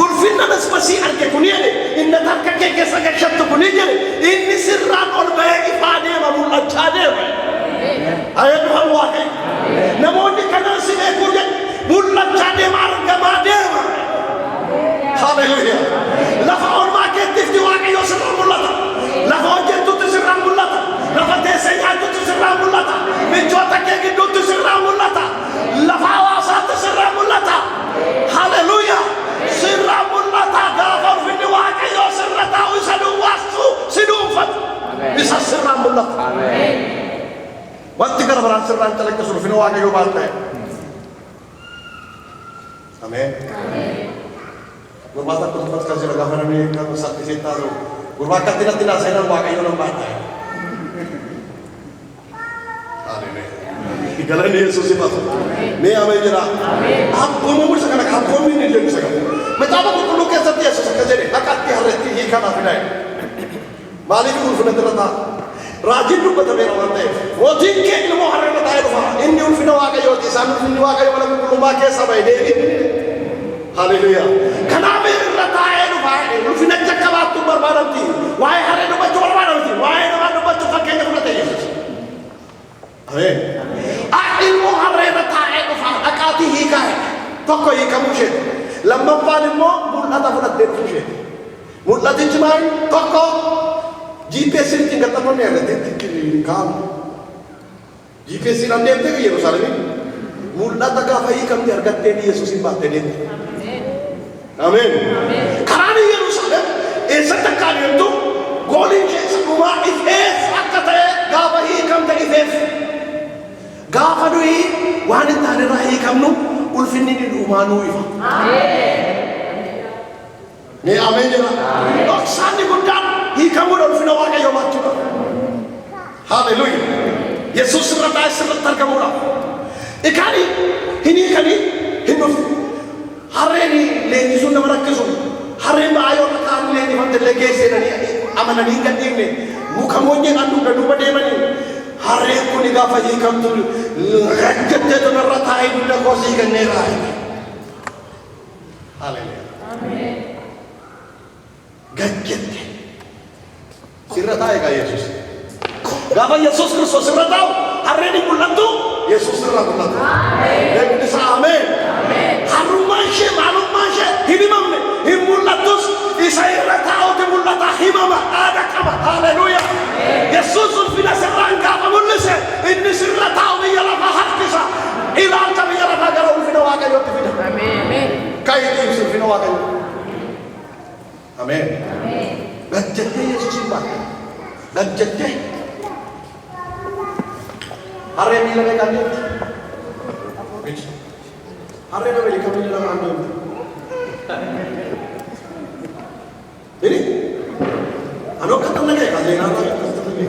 Ulfinna nasbasii arge kun jedhe inni takka kee keessa gashattu kun jedhe inni sirraan ol bahee ifaa deema mul'achaa deema. Ayyaanni Waaqayyo. Namoonni kanan si beekuu jedhe mul'achaa deema argamaa deema. Haleluuyaa. Lafa olmaa keettiifti Waaqayyo sirraan mul'ata. Lafa hojjettutti sirraan mul'ata. Lafa teessee nyaattutti sirraan mul'ata. Michoota kee gidduutti sirraan mul'ata. Lafa hawaasaatti sirraan mul'ata. Haleluuyaa. Sirraan mul'ata. Gaafa ulfinni Waaqayyo sirra taa'u isa duwwaastu si dhuunfata. Isa sirraan mul'ata. Wanti gara biraan sirraan calaqqisu ulfinni Waaqayyo maal ta'e? Ameen. Gurbaa takka tokkotti kan jira gaafa namni kan saffisee taa'u. Gurbaa akkatti natti naaseenaan Waaqayyo nan baadhaa. Galanni Yesuus ifatu. Mee ameen jira. Abbooma mursa kana abboomni ni deemsa qabu. Macaafa qulqulluu keessatti Yesuus akka jedhe dhaqatti harreetti hiikanaaf hidhaa'e. Maaliif ulfina dura ta'a? Raajiin dubbatameera waan ta'eef. Mootiin kee ilmoo harreerra taa'ee dhufa. Inni ulfina Waaqayyooti. Isaan ulfinni Waaqayyo mana qulqullummaa keessa bahe deebiin. Haleluyaa. Kanaaf irra taa'ee dhufa. Ulfina jakkabaattu barbaadamti. Waa'ee harree dubbachuu barbaadamti. Waa'ee namaa dubbachuu fakkeenya fudhate Yesuus. Ameen. Ilmoo harreerra taa'ee dhufa. Dhaqaatii hiikaa tokko hiikamuu isheeti. Lammaffaan immoo mul'ata fudhattee dhufuu isheeti. Mul'atichi maali? Tokko GPS ittiin gaxxamamne irratti kaamu. GPS dhaan deemtee Yerusaalemiin mul'ata gaafa hiikamte argattee Yesuusin baattee deemte. Ameen. Karaan Yerusaalem eessatti akka adeemtu gooliin keessa dhumaa ifeef akka ta'e gaafa hiikamte ifeef. Gaafa nuyi waan hin taane irraa hiikamnu ulfinni ni dhumaanuu ifa. Mee ameen jira. Dhoksaanni guddaan hiikamuudha ulfina Waaqayyoo baachuudha. Haleluuyaa. Yesuus irra taa'ee sirriitti argamuudha. Ikaani hin hiikanii hin dhufu. Harreen leenjisuun nama rakkisu. Harreen ba'aa yoo ta'an leenjifamte illee geesseedhanii amananii hin gadhiifne. Muka moonyeedhaan dugda duuba deemanii. Harreen kun gaafa hiikamtu rajjattee tunarra taa'ee dugda koosii kenneera. Haleluuyaa. Gajjette. Sirra taa'e kaa Yesuus. Gaafa Yesuus Kiristoos irra taa'u harreen hin mul'attu Yesuus irra mul'atu. Deemni isaa ameen. Harrummaan ishee maalummaan ishee hin himamne hin mul'attus isa irra taa'uuti mul'ata himama aada qaba. Haleluuyaa. Yesuus ulfina sirraan gaafa mul'ise inni sirra taa'u biyya lafaa harkisa. Ilaalcha biyya lafaa gara ulfina Waaqayyootti fida. Kaayittiin ulfina Waaqayyoo. Ameen. Gajjattee Yesuusin baatte. Gajjattee. Harreen miila meeqaan deemti? Harreen Ameerikaa miila lamaan deemti. Ini? Anoo akka tanna ga'e kan leenaa irraa akkas tanna ga'e.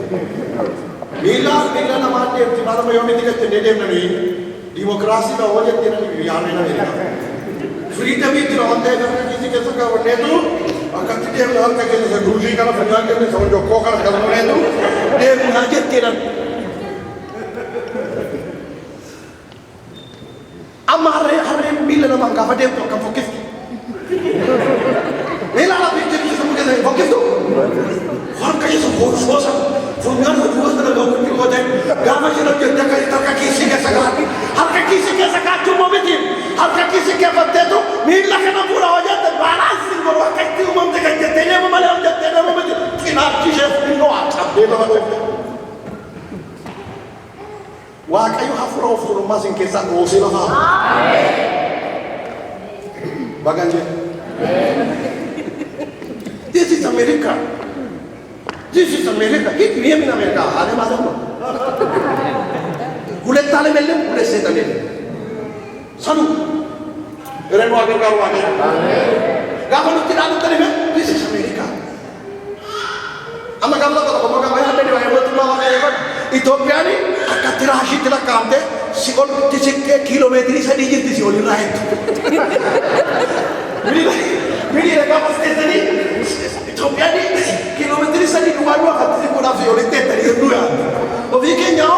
Miila lamaan deemti. Maalama yoomitti gattee deemnanii diimokiraasii ta'uu jettee namni harreen Ameerikaa. Freedom itu orang dia nak kisi kesa kawan itu, akan dia melakukan kesa gruzi kalau faham dia ni sama Joko kalau kalau itu dia mengajar tidak. Amar hari bila nama kafir dia tu akan fokus. Bila lah bincang kita semua kesa fokus tu. Orang kaya semua susah. Fungan dua setengah tahun kita kau gama kita kerja kaya tak kisi kesa kaki. Harga kisi kesa kaki cuma betul. Harga kisi kesa betul. Mila kena pura aja terbalas. Kalau kaki umum dekat jadinya memang jadinya memang betul. Kinar kisi inoat. Abdul Rahman. Wah kayu hafura hafura masing kesa gosi lah. Bagan je. This is America. This is America. Ini dia min America. Ada macam apa? Kulit tali melem, kulit setan melem. Sanu. Keren wajar kau wajar. Kamu tu tidak ada tali melem. This is America. Amma kamu tahu kalau kamu ada di mana betul lah wajar kan? Ethiopia ni akan terhasil telah kamde. Sikol tisik kilometer saya dijit di sini lain. Bini mereka pasti tadi. Ethiopia ni kilometer saya di dua hati si pura fiolin tadi dua. Oviknya,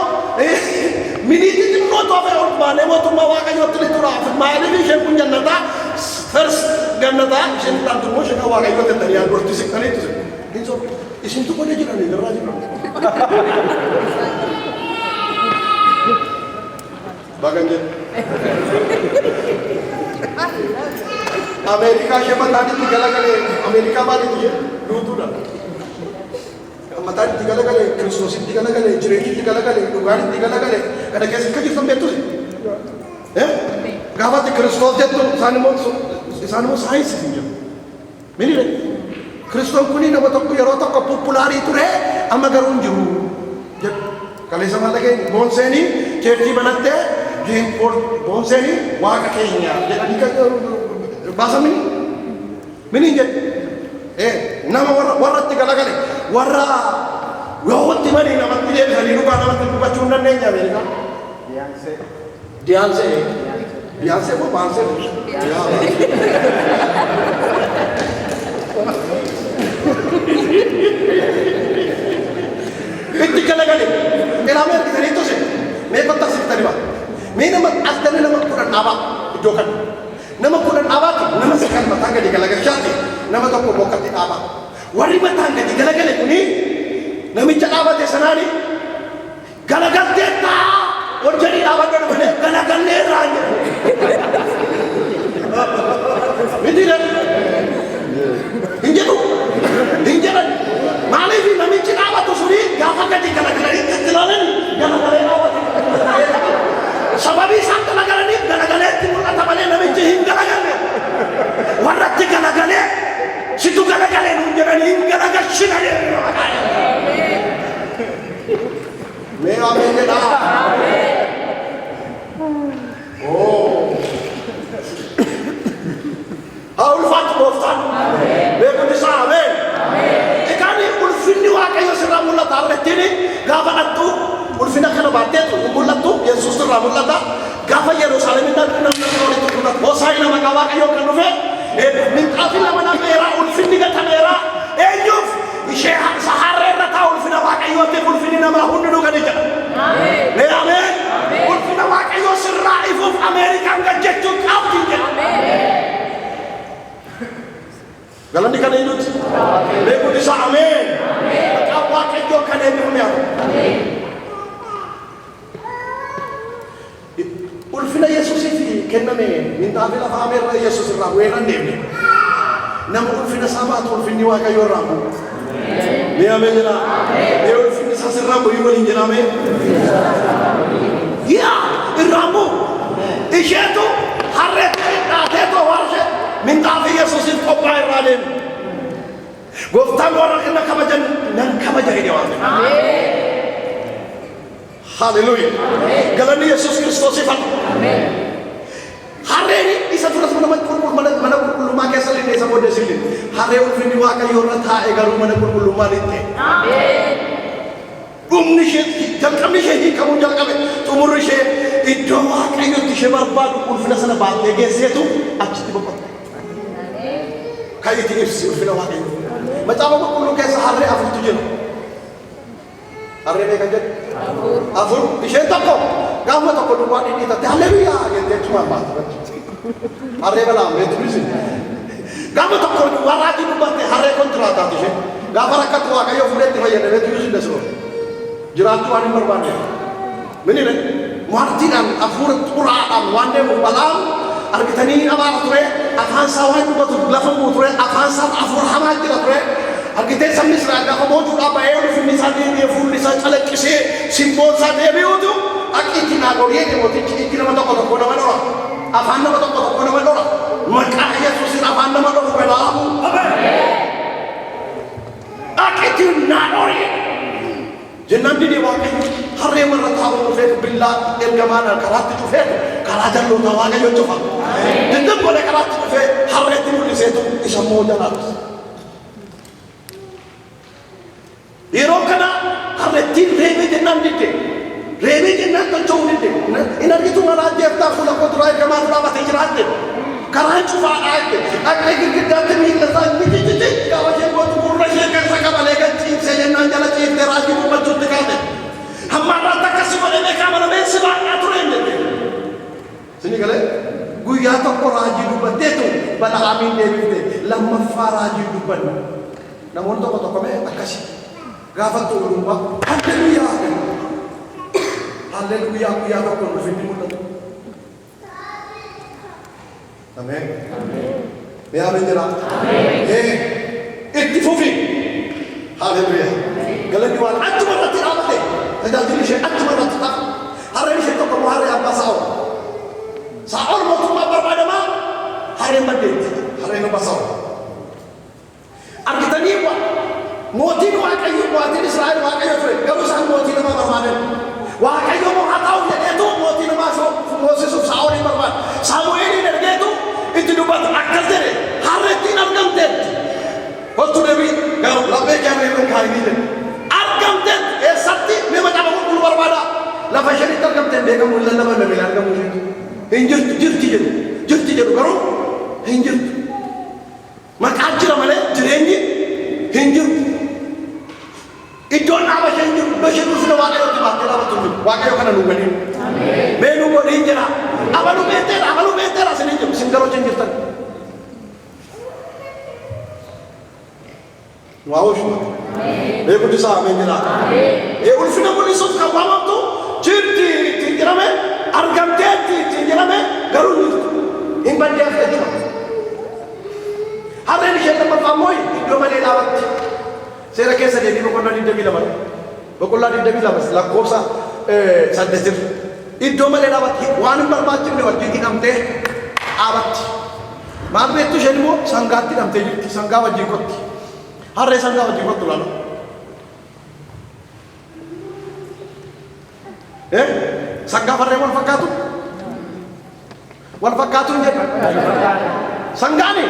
minit itu not apa orang mana mau tu bawa kaya tu litura. Mana ni saya punya nada first ganada saya tak tu mau saya bawa kaya tu tadi yang bertisik tadi tu. Itu isin tu boleh jalan ni geraj. Bagan je. Amerika siapa tadi tiga kali Amerika balik tu je dulu dah. Matahari tiga kali Kristus tiga kali Jereki tiga kali Tuhan tiga kali. Ada kisah kerja sampai tu. Gawat Kristus itu sana sains saja. Meni le. Kristus kuni nama tak punya rotak popular itu le. Amma garun juru. Kalau sama lagi bonseni cerita banate. Jin por bonseni waga kenya. Jadi kan bahasa mini je. Nama warra tiga kali. Warra wawat di mana nama tidak hari lupa nama tidak cuma nanya mereka. Beyonce mo Beyonce. Itti galagale. Ilaalee argitanii tose. Mee kottaa siftanii ba. Mee nama asdanii nama kudhan dhaabaa iddoo kan. Nama kudhan dhaabaati nama sagal mataan gadi galagalchaati nama tokko bokkatti dhaabaa. Warri mataan gadi galagale kuni namicha dhaabate sanaani galagaltee taa hojjanii dhaabadha malee galagallee irraa hin jedhu. Miti hin jedhan maaliif namichi dhaabatu suni gaafa gadi galagalanii itti ilaalanii galagalee dhaabate. Sababii isaan galagalaniif galagaleetti mul'ata malee namichi hin galagalle. Warratti galagalee situ galagalee nuun jedhanii hin galagalchine. Mee ameen jedhaa. Haa ulfaatu gooftaan. Beekuun isaa ameen. Egaan ulfinni Waaqayyo sirraa mul'ata argattiin gaafa dhattu ulfina kana baatteetu mul'attu Yesuus sirraa mul'ata. Gaafa Yerusaalemiin dhattu namni walitti mul'atu. Hosaa'ina maqaa Waaqayyoo kan dhufe minxaafi lama nameeraa ulfinni gatameeraa eenyuuf ishee saharree irra taa ulfina Waaqayyootiif ulfinni namaa hundinuu gadi jira. Mee ameen. Ulfina Waaqayyoo sirraa ifuuf Ameerikaan gajjechuun qabdi jedha. Galanni kana eenyuuti? Beekuun isaa ameen. Maqaan Waaqayyoo kan eebbifamu yaa. Ulfina Yesuusiif kenname minxaafi lafa ameerra Yesuus irraa bu'ee hin deemne. Nama ulfina isaa baatu ulfinni Waaqayyoo irraa bu'u. Mee ameen jedha. Mee ulfinni isaa sirraa bu'ii waliin jedhamee. Yaa irraa bu'u. Isheetu harreetu dhaateetoo warshee minxaafi Yesuusiif qophaa'e irraa deemu. Gooftaan warra inni kabajan nan kabaja jedhee waan. Hallelujah. Galanni Yesuus Kiristoosiif haa. Harreen isa duras mana qulqullummaa keessa illee isa booddee sillee harree ulfinni Waaqayyoo irra taa'ee garuu mana qulqullummaa litte. Dhumni ishee jalqabni ishee hiikamuun jalqabe xumurri ishee iddoo Waaqayyootti ishee barbaadu ulfina sana baattee geesseetu achitti boqotte. Kan itti ibsi ulfina Waaqayyoo. Macaafa qulqulluu keessa harree afurtu jira. Harree meeqa jedhu? Afur. Isheen tokko gaafa tokko duwwaa dhidhiitatte halleluuyaa jettee tumaan baatu. Harree balaa meetuunis. Gaafa tokko duwwaa raajii dubbatte harree kontiraataati ishee. Gaafa rakkatu Waaqayyoo fuudheetti fayyadamee tuunis hin desiroo. Jiraachuu waan hin barbaanne. Minire martiidhaan hafuura xuraadhaan waan deemuuf balaan argitanii abaara ture afaan isaa waan dubbatu lafa bu'u ture afaan isaa hafuura hamaa jira ture. Argitee sabni Israa'el gaafa mootuudhaa ba'ee ulfinni isaa deebi'ee fuulli isaa calaqqisee simboon isaa deebi'uutu akka itti naagolii mootichi itti nama tokko nama dhora. Afaan nama tokko nama dhora. Maqaa Yesuusiin afaan nama dhora balaamu. Akka itti naagolii. Jennaan didee Waaqayyo harree warra taa'uu dhufee billaa ergamaadhaan karaatti dhufee karaa jalloota Waaqayyo cufa. Dindan godhe karaatti dhufee harreetti mul'iseetu isa moo jalaatu. Yeroo kana harreettiin reebee jennaan didde. Reebee jennaan tolchuu didde. In argitu manaa jeeftaa fuula kuduraa ergamaa duraa batee jiraatte. Karaan cufaadhaa jette. Akka girgiddaatti miila isaa mijijiji gaafa ishee gootu gurra ishee keessa qabalee kan ciibsee jennaan jala ciiftee raajii dubbachuutti kaate. Hammaadhaatti akkasi godhee beekaa mana beeksi baay'aa ture hin jette. Sini galee guyyaa tokko raajii dubbatteetu Bala'aamiin deebifte lammaffaa raajii dubbanne. Namoonni tokko mee akkasi. Gaafa tuulummaa halleluuyaa halleluuyaa guyyaa tokko ulfinni mul'atu. Ameen. Mee ameen jira. Itti fufi. Halleluuyaa. Galanni waan achuma irratti dhaabate tajaajilli ishee achuma irratti dhaabate. Harreen ishee tokko immoo harree abbaa Saa'ol. Saa'ol mootummaa barbaadamaa harreen baddeetti. Harreen abbaa Saa'ol. Argitanii mootiin Waaqayyo mootiin Israa'el Waaqayyo ture garuu isaan mootii nama barbaadan. Waaqayyo moo haa ta'u jedheetu mootii namaa moosisuuf Saa'olin barbaada. Saamu'eelin ergeetu itti dubbata akkas jedhe harreettiin argamteetti. Kottu deebii garuu laphee jaarreen kaayinii jedhe. Argamteetti eessatti mee macaafa qulqulluu barbaada. Lafa isheen itti argamteen beekamu hin lallabame mila argamu hin jirti jedhu garuu hin jirtu. Maqaan jira malee jireenyi hin jirtu. Iddoon dhaaba ishee hin jiru. Iddoo ishee dhufna waaqayyootti baattee dhaabatu hin jiru. Waaqayyo kana nu waliin. Meenuu godhiin jira. Abaluu beekteera isin hin jiru. Isin garuu hin jirtan. Waa oolchuma. Beekuuti isaa ameen jira. Ulfina mul'isuuf kan waamamtu jirti ittiin jedhame argamteetti ittiin jedhame garuu hin jirtu. Hin baddeef jechuudha. Harreen ishee lammaffaa immoo iddoo malee dhaabatti. Seera keessa deebii boqonnaa 22 boqonnaa 22 lakkoofsa 8 iddoo malee dhaabatti waan hin barbaachifne wajjin hidhamtee dhaabatti. Maal beektu isheen immoo sangaatti hidhamtee jirti. Sangaa wajjin qotti. Harree sangaa wajjin qottu laala. Sangaa farree wal fakkaatu? Wal fakkaatu hin jedhu. Sangaani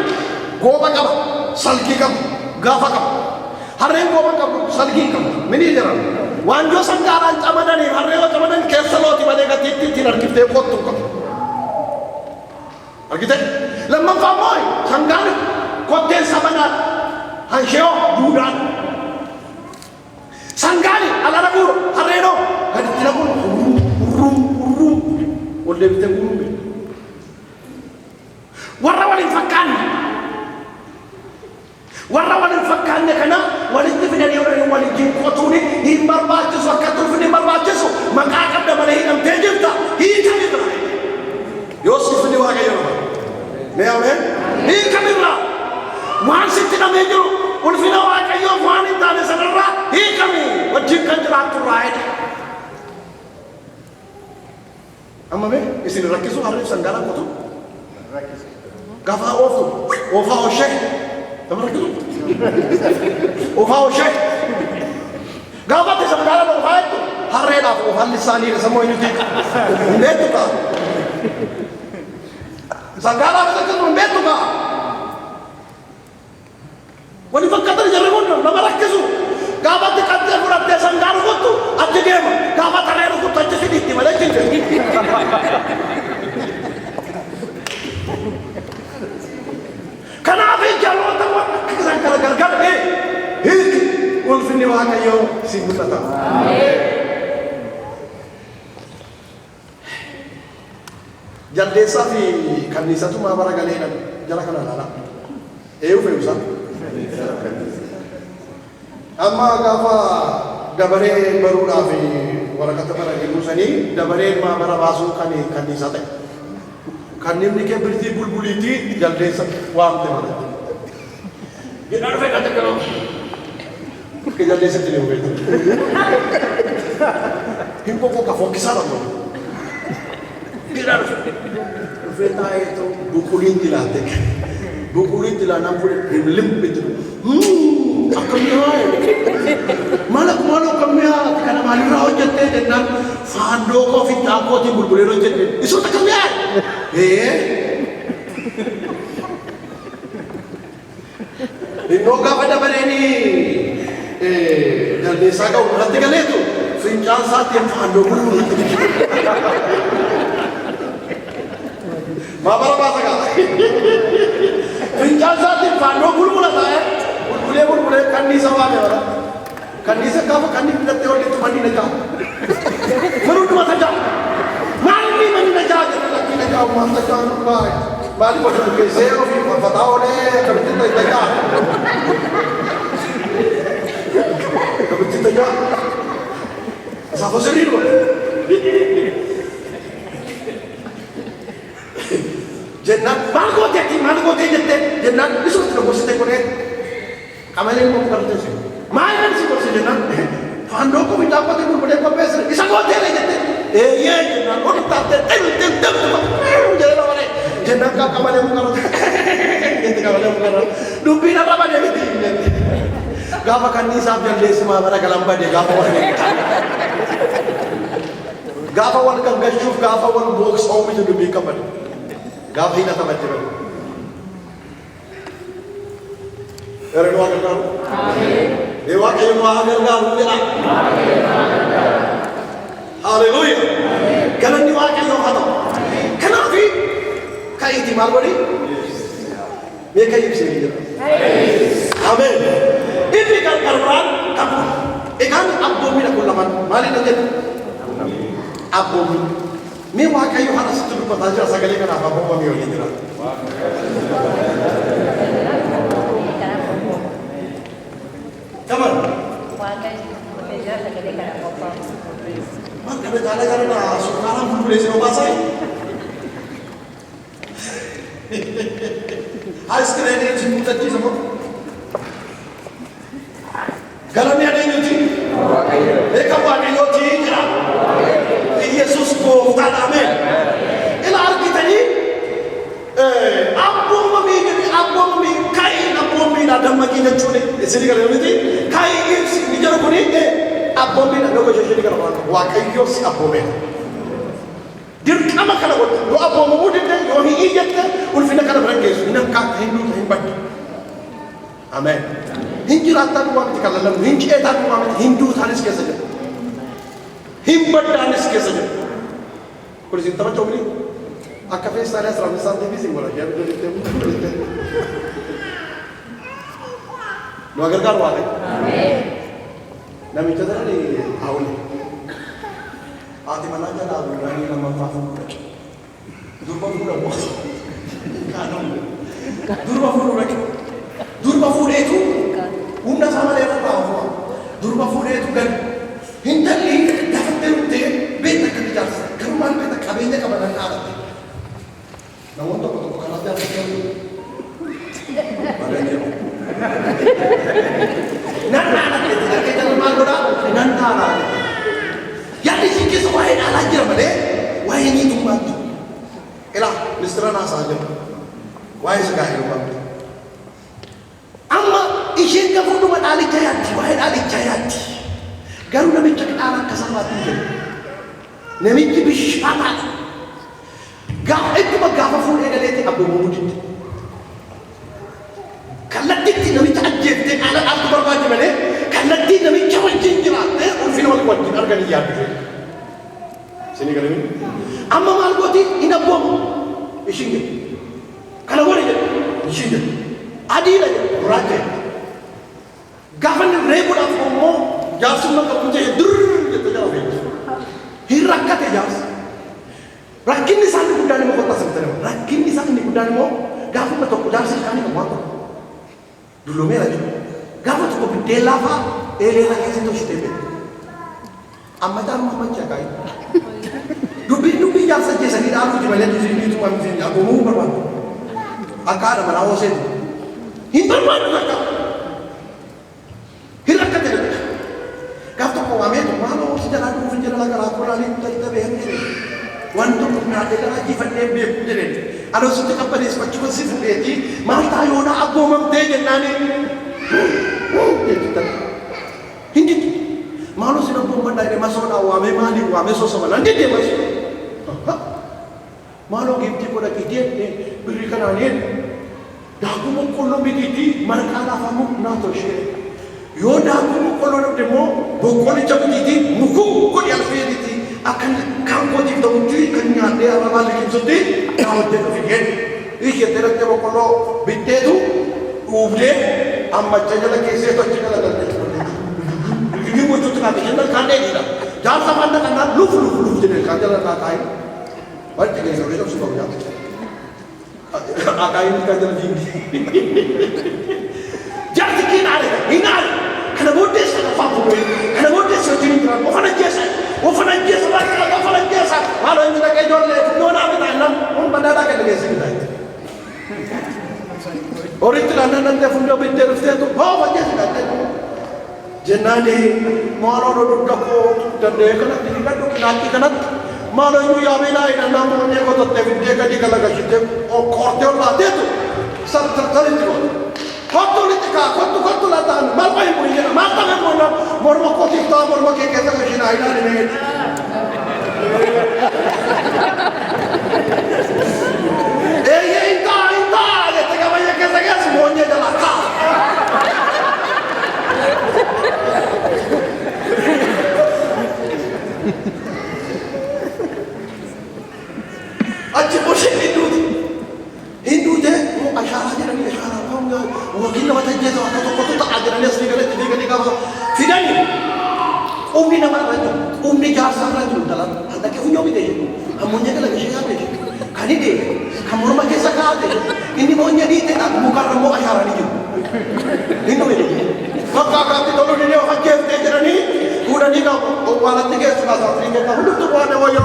gooba qaba, salgii qaba, gaafa qaba. Harreen gooba qabu, salgii qaba. Minii jira. Waanjoo sangaadhaan camadanii harree yoo camadan keessa looti malee gatiitti ittiin harkiftee qottu qabu. Argite? Lammaffaa immoo sangaani kotteen sabanaadha. Hansheo duudhaan. Sangaani alala guuru harreenoo gaditti laguun urruum ol deebitee guuruun warra waliin fakkaanne kana walitti fidanii waliin qotuun hin barbaachisu akka turfin hin barbaachisu maqaa qabda malee hidhamtee jirta hiikamirra yoo sifni waaqayyo mee ameen hiikamirra waan sitti hidhamee jiru ulfina waaqayyoo waan hin taane sanarraa hiikami wajjin kan jiraattu irraa jedhe. Amma mee isin rakkisu harreef sangaadhaan qotu gaafa oofaa oshee nama rakkisu oofaa oshee gaafa itti sangaadhaan oofaa jettu harreedhaaf oofaan lisaanii isa moo inuti hin beektu kaa sangaadhaaf isa akkasuma hin beektu kaa wani fakkaatan jarri kun nama rakkisu gaafa itti qattee fudhattee sangaa rukuttu achi deema gaafa tarree rukuttu achi fidiitti malee jinde. Kanaaf jaalota waan akka gargar hiiki ulfinni waaqayyoo si mul'ata. Jaldeessaa fi kanniisatu maabara galee jala kana laala. Eeyyu fe'uusaa. Amma gaafa dabaree baruudhaaf waraqata bara eegusanii dabareen maabara baasuu kanniisaa ta'e. Kanneen kee birtii bulbuliitii jaldeessa waamte malee. Jedhaa dhufee kan takka loo. Ke jaldeessatti ni hubeetu. Hin koko ka fokkisaa dha loo. Jedhaa dhufee taa'ee ta'u bukuliin dilaatte. Bukuliin dilaanaan fuudhee hin limpitu. Maal akkamii kana maalirraa hojjettee jennaan faandoo koofi taakkootiin bulbulee hojjette. Isoota akkamii Innoo gaafa dabareeni jaldeessaa qabu irratti galeetu fincaan isaatiin faandoo bulbulu irratti maabara baasa qaba. Fincaan isaatiin faandoo bulbula taa'e bulbulee kanniisa waame wala. Kanniisa gaafa kanni filattee walitti manni na jaa. Firunduma ta jaa. Maalli manni na jaa jedha lakkii na jaa waan ta jaa nurraa. Maali bakka bukeessee ofii fataa olee kabitti ta jaa. Kabitti ta jaa. Saafo sirriin wale. Jennaan maal gootee jettee jennaan isuutti na gorsitee godhee. Kamaleen koo garteessu. Maal kan si gorsi jennaan faandoo koo bitaa qote bulbulee qopheessine isa gootee jette. Eeyyee jennaan ol taatee dem jedhee lamalee jennaan kamaleen koo garteessu. Jette kamaleen koo garteessu. Dubbiin irra badee miti jette. Gaafa kanniisaaf jaldeessi maabara galan badee gaafa wal gangashuuf gaafa wal booksa oomishu dubbii qabade. Gaafa hidhata majjibame. Era no agargaru. Amen. Dewa kayo no agargaru nila. Amen. Hallelujah. Amen. galanni waaqayyoo haa ta'u. Kanaaf ka'iitii maal godhi? Mee kan ibsee jira. Ameen. Inni gargaaraan qabu. Egaan abboommiidha kun lamaan maaliidha jedhu? Abboommi. Mee waaqayyo haala sitti dubbataa jira sagalee kanaaf abboomamii waliin jira. Kaman. Maka betala karena sekarang boleh siapa saya? Harus kena dia jemput tadi sama. Kalau ni ada yang cuci, mereka buat yang cuci jelah. Yesus ko tak amen. Ilah kita ni, apa mami kain apa mami nak maki nak cuci. Jadi kalau ni kain ni jangan kuni. Apa mami nak kau cuci kalau orang wakai Yesus apa mami. Dia kama kalau lo apa mami dia yo ni ijat ke, ulfina kalau berang Yesus. Ina kak Hindu hebat. Amen. Hindu rata dua kita kalau dalam Hindu eta dua Hindu thanis ke saja. Himbat thanis ke saja. Kalau cinta macam ni, akak fes thanis ramai santai bising bola. Jadi tu dia tu. Lo agar kau ada. Amen. Nama itu adalah ni awal. Ati mana aja lah, ni nama Fahmu. Durba pura bos. Kanam. Durba pura lagi. Durba pura itu. Umna sama dia apa? Durba pura itu kan. Hindari dapat terute beta kerja. Karuman beta kabinnya kabaran ada. Namun tu kalau ada macam ada dia. Nana kita rumah gora nanta ada. Yang di sini semua ini ala aja mana? Wah ini tu bantu. Elah, listeran asal je. Wah sekali bantu. Amma isin ka fudu man ali jayati, wah ali jayati. Garu nabi cak anak kasama tinggal. Nabi kibishamat. Gaf itu magafa fudu egaleti abu mudit. Kalati nabi tajib te ala altu berbaju mana? Kalati nabi cawal jinjirat te ulfin wal wajib argan iyad. Sini kali ini. Amma mal goti ina bom. Isinge. Kalau boleh je. Isinge. Adil aja raja. Gavan rebu dah fomo. Jas semua kerja dur gitu jauh. Hirakat ya jas. Rakin di sana kuda ni mau kota sebentar. Rakin di sana ni kuda ni mau. Gavan betul kuda sekali ke mana? Dulu merah tu. Gavan tu kau berdela apa? Elela kasi tu setiap. Amma dah rumah macam kau. Dubi jas saja sendiri aku cuma lihat tu sini tu kami sini. Aku mau berbuat. Akar mana awak sendiri. Hintar mana nak? Hilang kata dia. Kata kau ambil tu mana? Sejarah tu sejarah lagar aku lagi kita behani. Wantu pernah ada lagi fadil behani. Ada suatu kapal ini macam si fadil. Mana tahu nak aku memtanya nani. Hindi tu. Malu sih nak buat dari masuk nak wame mali wame sosok nanti dia masuk. Malu gitu pun lagi dia berikan alien. Daku mo kolom bititi markana famu na to she yo daku mo kolom demo bokoli chabiti muku ko ya fediti akan kamko di to tui kanya de ala likin suti na de ko figen ike terate mo kolo bitedu ubre amma chajala kese to chikala dal gigi mo tu tna de na kande ni da ja samanda kana luf de kajala na kai par tige so re so ya Akain kita jadi jadi kita ada, karena bodoh sana fakir, karena bodoh sejini kan, ofan jasa, ofan jasa, malu ini tak kejor le, nona kita enam, pada ada kita sini dah. Orang itu nanti funda bitter itu, bawa jasa kita. Jenade, malu duduk dako, dan dia kena tinggal duduk nanti kena. Malu ini ya bela ini namanya kau tetap dia kadi kalau kasih dia, oh kortel lah dia tu, sering tu. Kau ni teka, kau lah tahan, malu yang punya, malu yang punya, mormo kau tiba, mormo kek kita kasih naik dah ni. Inta, dia teka banyak kita semuanya jalan kah. umni nama raju, umni jasa raju dalam anda ke punya bide, amunya ke lagi siapa deh, kani deh, kamu rumah kisah kau deh, ini maunya di tengah muka remo acara ni juga, ini bide, maka kami tolong dia orang kaya tengah ni, udah ni kau, orang tiga suka satu ni kau, udah tu ada wayo,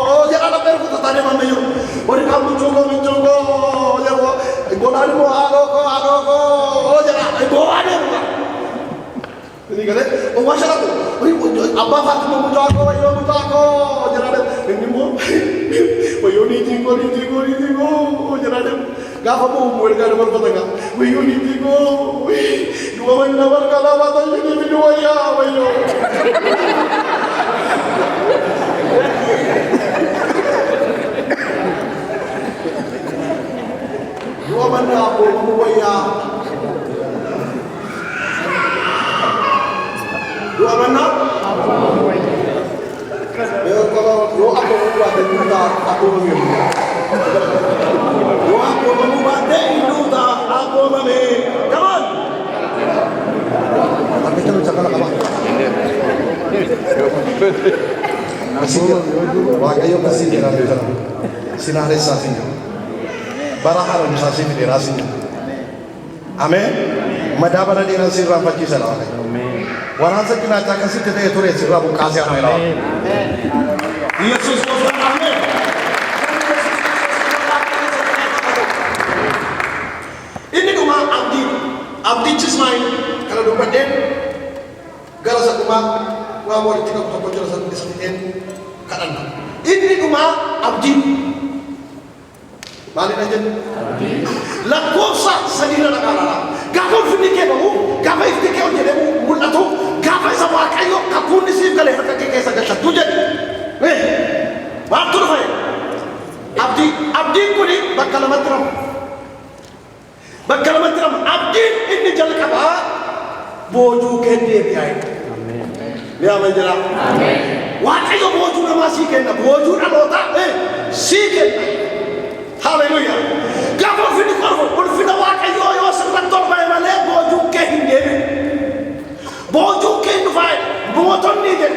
oh jangan ada perut tadi mana yo, orang kamu mencoba, ya bo, bola ni mo alo ko, oh jangan, ada bukan. Ini kan? Oh masyarakat tu, apa fakta membuat aku, jangan ini mo, ni tigo, jangan gapa mo mereka ada berpatah, ni tigo, dua mana nabar kalau mata ini dua ya, dua mana aku ya. Dua mana? Kalau dua aku membuat duta, aku membuat. Dua aku membuat duta, aku membuat. Come on. Tapi terus cakap kawan. Masih, wah kayu masih di dalam jalan. Sinare sasinya. Barahal bisa sih di rasinya. Amin. Madabara di rasi rampaci salah. Warasa kita cakap sih kita itu resi rabu kasih apa itu? Yesus Kristus, amin. Ini rumah abdi cismai. Kalau dompet dia, galas aku mah, mau ditinggal untuk bocor satu di sini kanan. Ini rumah abdi. Balik aja. Lakukan sedih nak kalah. Gakau fikir bahu, gakau fikir orang jadi mulut tu, gakau sama kayu, kakun ni sih kalau harga kekesa kekasa tu jadi. Waktu tu saya, abdi kuni bakal matram, abdi ini jalan apa? Boju kendi biaya. Biar menjelang. Waktu boju nama sih kena, boju nama tak, sih kena. Haleluya. Gakau fikir korban, berfikir waktu sebentar bayi malah boju kendi ni. Boju kendi file, boton ni je,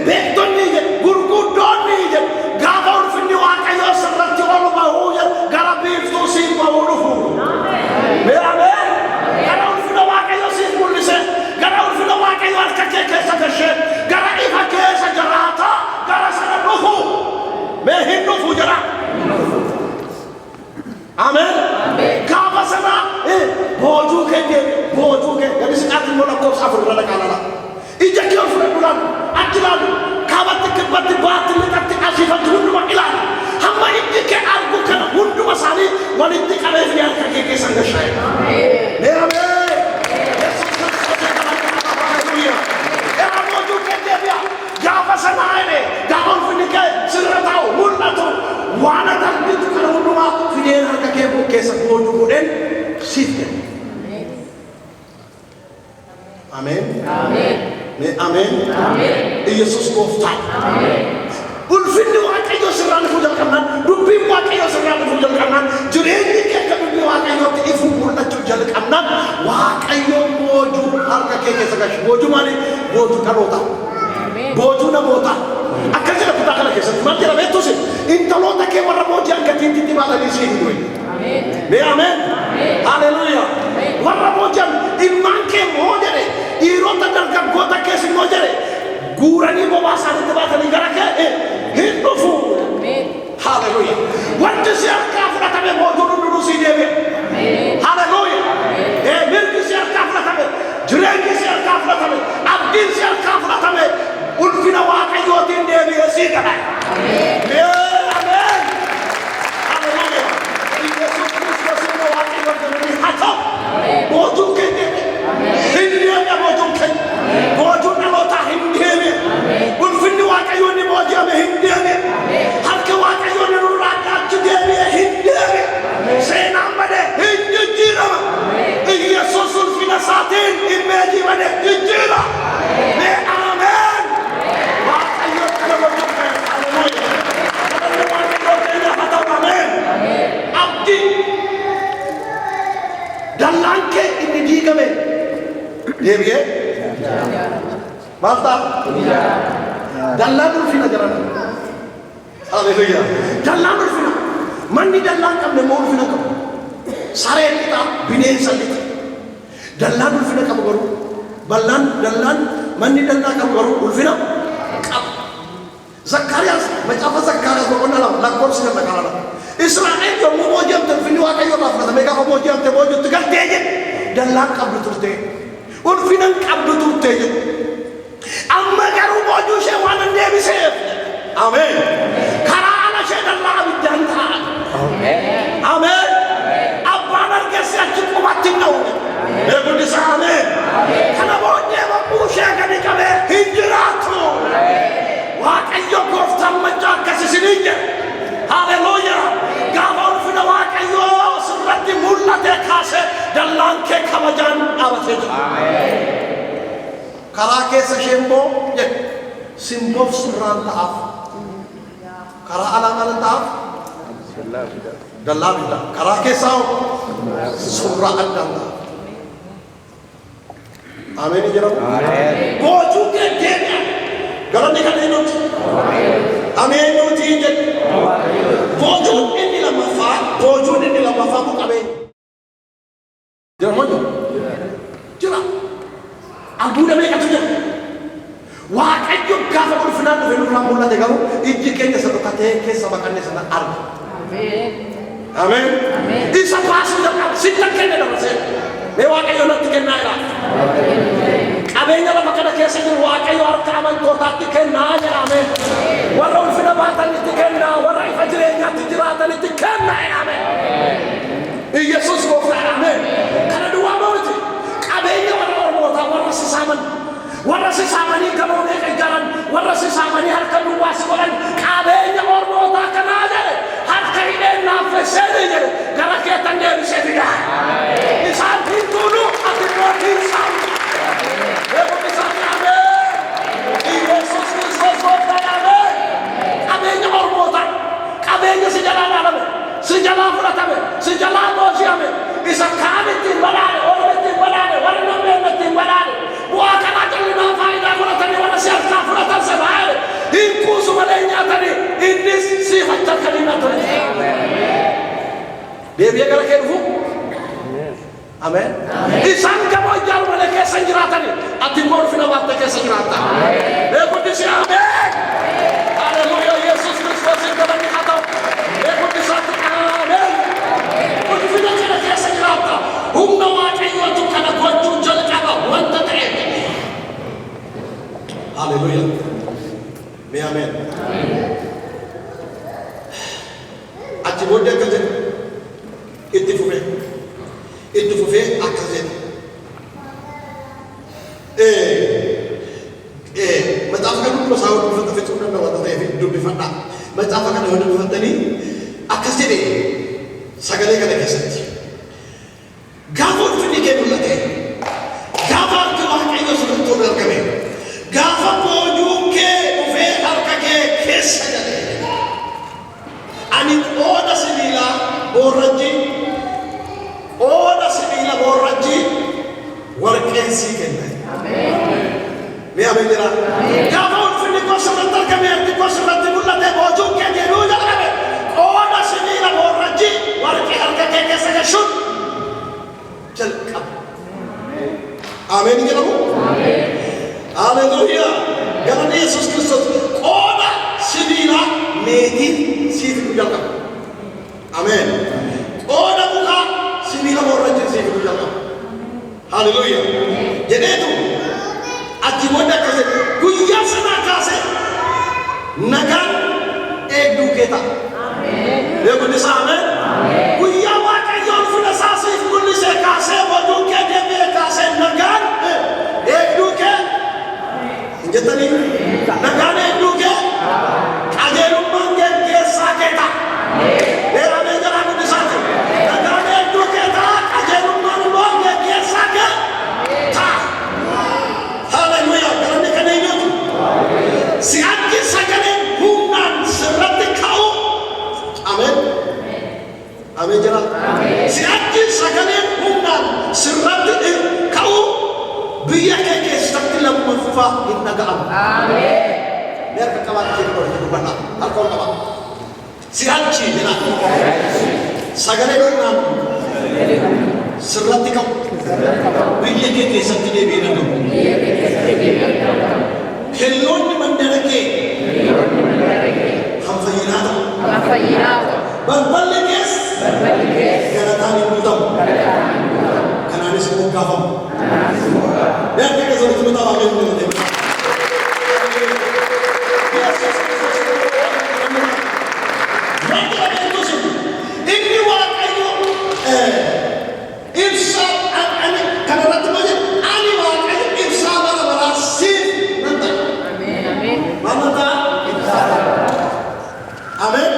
beton ni je, gurgudon ni je. Gakau fikir waktu sebentar orang bahu je, garabi itu sih bahu lufu. Amen. Gakau fikir waktu sih polisi, gakau fikir waktu kerja kerja, garai kerja jarata, garai sana lufu, mehin lufu jarak. Amen. Kapa sana, boju ke, jadi sekarang mula kau safar berada kalah. Ijak kau sudah bulan, akilan, kawat kebat batin lekat asifat hundu makilan. Hamba ini ke arbu kan hundu masali, wanita kalian biar kaki kesana saya. Amen. Yesus Kristus haleluya. Era boju ke dia, kapa sana ini, jangan fikir sudah tahu, mula tu, wana tak itu kan hundu mak. Dia harga kebo kesak boju kuden sifnya. Amin. Amin. Yesus kofta. Ulfin ni wakai yo serang fujal kanan, dubim wakai yo serang fujal kanan. Jureni ke kabin wakai yo tifu purna fujal kanan. Wakai yo boju harga kesak boju mani boju karota. Boju na bota. Akan saya putar lagi. Mati lah betul sih. Intalo tak keluar boju yang ketinti malah di sini tu. Amin. Haleluya. Warna boju iman ke boju ni. Irota dalam kota kesini boju ni. Gurani bawa satu tempat negara ke. Hindu fu. Haleluya. Waktu siapa kafir tapi boju dulu sini dia. Haleluya. Mirki siapa kafir tapi. Jurengi siapa kafir tapi. Abdin siapa kafir tapi. Ulfina wakai yotin dia biasa kan? Amin. Haleluya. Yesus Kristus semua wakai yotin ini hancur. Boju kene. Hindia ni boju kene. Boju nama tak hindia ni. Ulfina wakai yotin boju ame hindia ni. Harga wakai yotin rakyat juga ni hindia ni. Senang pada hindia jira. Yesus ulfina satin imeji pada jira. Amin. Abdi dan langkah ini di kami dia Malta. Dallaan ulfina jiran. Haleluuyaa. Dallaan ulfina. Manni dallaan qabne moo ulfina qabu? Sareen lixa, bineensa lixa. Dallaan ulfina qabu garuu. Dallaan manni dallaa qabu garuu ulfina qabu. Zakkaariyaas macaafa Zakkaariyaas boqonnaa lama lakkoofsi kan dhaqaala. Israa'el yommuu booji'amte ulfinni Waaqayyoo irraa fudhatame gaafa booji'amte boojuutti galtee jedhe dallaan qabdu turte. Ulfina qabdu turte jedhe. Amma garuu boojuu ishee waan hin deebiseef. Ameen. Karaa ala ishee dallaa abiddaan ta'a. Ameen. Abbaan argeessi achi qubatti hin dha'u. Eeguddisa ameen. Kana booddee boquu ishee gadi qabee hin jiraatu. Waaqayyo gooftaan machaa akkasisiniin jedhe. Haleluuyaa. Gaafa ulfina Waaqayyoo sirratti mul'atee kaasee dallaan kee kabajaan dhaabatee jira. Karaa keessa ishee immoo jedhe simboof surraan ta'aaf. Karaa alaa maal ta'aaf? Dallaa biddaa. Karaa keessaa surraa addaan ta'aaf. Ameen jedhamu. Boojuu kee deebi'a. Galanni kan eenyuuti? Ameenyuuti jedhe. Boojuun inni lammaffaa kun qabeenya. Jira moo jiru? Jira. Albuuda meeqatu jira? Waaqayyo gaafa ulfinaan dhufe nurraa mul'ate garuu ijji keenya sadaqatee keessa baqannee sana arga. Ameen. Isa baasuu jalqaba sitta kenne dabarsee. Mee Waaqayyo natti kennaa jira. Qabeenya lafa kana keessa jiru Waaqayyo harka amantootaatti kennaa jira. Ameen. Warra ulfina baatanitti kennaa, warra ifa jireenyaatti jiraatanitti kennaa. Ameen. Yesuus gooftaan ameen. Kana duwwaa miti. Qabeenya warra ormootaa warra sisaaman. Warra sisaamanii gamoo meeqa ijaaran, warra sisaamanii harka duwwaas godhan qabeenya ormootaa kanaa jedhe harka hidheen naaffessee jedhe gara keetan deebisee fida. Isaan hintuunu ati immoo hin saamu. Eeguun isaanii ameen. Yesuus Kiristoos gooftaan ameen. Qabeenya ormootaa, qabeenya si jalaa dhaalame, si jalaa fudhatame, si jalaa booji'ame, isa kaan ittiin badhaadhe, orma ittiin badhaadhe, warra nammeen ittiin badhaadhe. Bu'aa kanaa jallinaa faayidaa godhatanii warra siyaasnaa fudhatan sebaa'ee hin kuusu malee nyaatanii innis siifachaa kan hin nyaatanii. Deebi'ee gara kee dhufu. Ameen. Isaan gamoo ijaaru malee keessa hin jiraatanii ati immoo ulfina baattee keessa jiraatta. Beekuddisi ameen. Haleluuyaa Yesuus Kiristoosiin galanni haa ta'u. Beekuddisaatti ameen. Ulfina kana keessa jiraatta. Humna Waaqayyootu kana gochuu jalqaba wanta ta'eef. Haleluuyaa. Mee ameen. Achi booddee akka jedhu itti fufee akka jedhu. Macaafa kana hunduma isaa dubbifata fixuu danda'a wanta ta'eef dubbifadhaa. Macaafa kana yoo dubbifattanii akkas jedhee sagalee kana keessatti. Gaafa ulfinni kee mul'ate, gaafa harki Waaqayyoo sirriitti ol argame, gaafa boojuun kee dhufee harka kee keessa galee, ani qooda sibiilaa boorrajjii warqeen sii kenna. Mee ameen jira. Gaafa ulfinni koo sirriitti argame, harki koo sirriitti mul'ate, boojuun kee deebi'uu jalqabe, qooda sibiila boorrajjii warqee harka kee keessa gashuun jalqaba. Ameen jedhamu. Haleluuyaa. Galanni Yesuus Kiristoos qooda sibiilaa meetiin siif jalqaba. Ameen. Qooda mukaa sibiila boorrajjii siif jalqaba. Haleluuyaa. Jedheetu achi booda akkas jedhe guyyaa sanaa kaasee nagaan eegduu kee ta'a. Beekunni isaa ameen. Guyyaa Waaqayyoon ulfina isaa siif mul'isee kaasee boojuu kee deebi'ee kaasee nagaan eegduu kee hin jettanii nagaan eegduu kee qajeelummaan geggeessaa kee ta'a. Beeramee jalaa guddisaati. Nagaan eegduu kee ta'a qajeelummaan immoo geggeessaa kee ta'a. Haleluuyaa. Galanni kan eenyuuti? Si'achi sagaleen humnaan sirratti ka'u. Ameen. Ameen jira. dhufa hin dhaga'amu. Mereka kawan kita itu benar. Alkohol kawan. Sihanci jenak. Sagale dengan serati kau. Biji kita satu dia bilang. Helon di bandara ke. Hamfayinado. Berbalik kes. Karena tadi mutam. Karena ini semua kafam. Biar kita semua tahu apa yang kita. Ini waktu Ibsa karena temannya ani waktu Ibsa berasif nanti. Amin. Mana tak? Amin.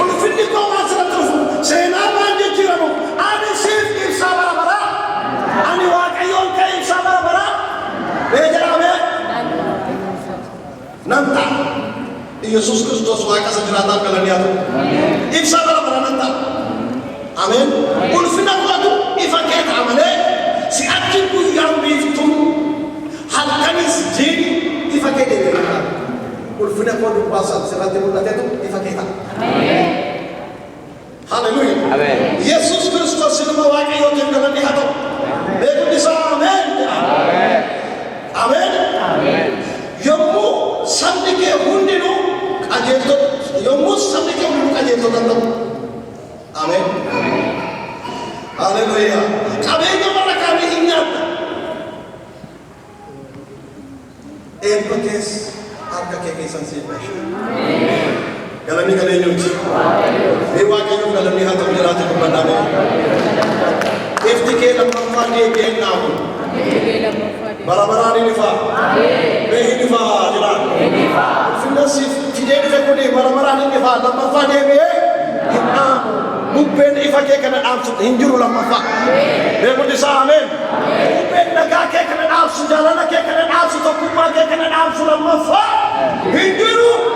Ulfin di kau masih terus. Senapa dia kiramu? Ani sif Ibsa bara. Ani waktu yang ke Ibsa bara. Bejar amin. Nanti. Yesus Kristus waka sejeratan kalaniat. Ibsa bara nanti. Amin. Ulfina waktu ifaket amane si akibu yang biftun halkanis jini ifaket ini. Ulfina waktu pasal serati muda itu ifaket. Amin. Haleluya. Amin. Yesus Kristus silma waka yotem kalaniat. Beku bisa amin. Amin. Amin. Amin. Yomu samdike hundinu ajeto yomu samdike hundinu ajeto tantam. Amin. Haleluya. Kabehnya mereka ingat. Empathes harga kekesan sifat. Kalau ni kalau nyuci. Dewa kayu kalau ni hatam jerat kepada kami. Iftike lam mafadi ben nahu. Bara-bara ni fa. Be ni fa jerat. Finasi tidak difekuni bara-bara ni fa lam mafadi be. Bukan ifake kena absu hinjuru lam mafa. Bego disa amin. Bukan naga ke kena absu jalana ke kena absu to kuma ke kena absu lam mafa. Hinjuru.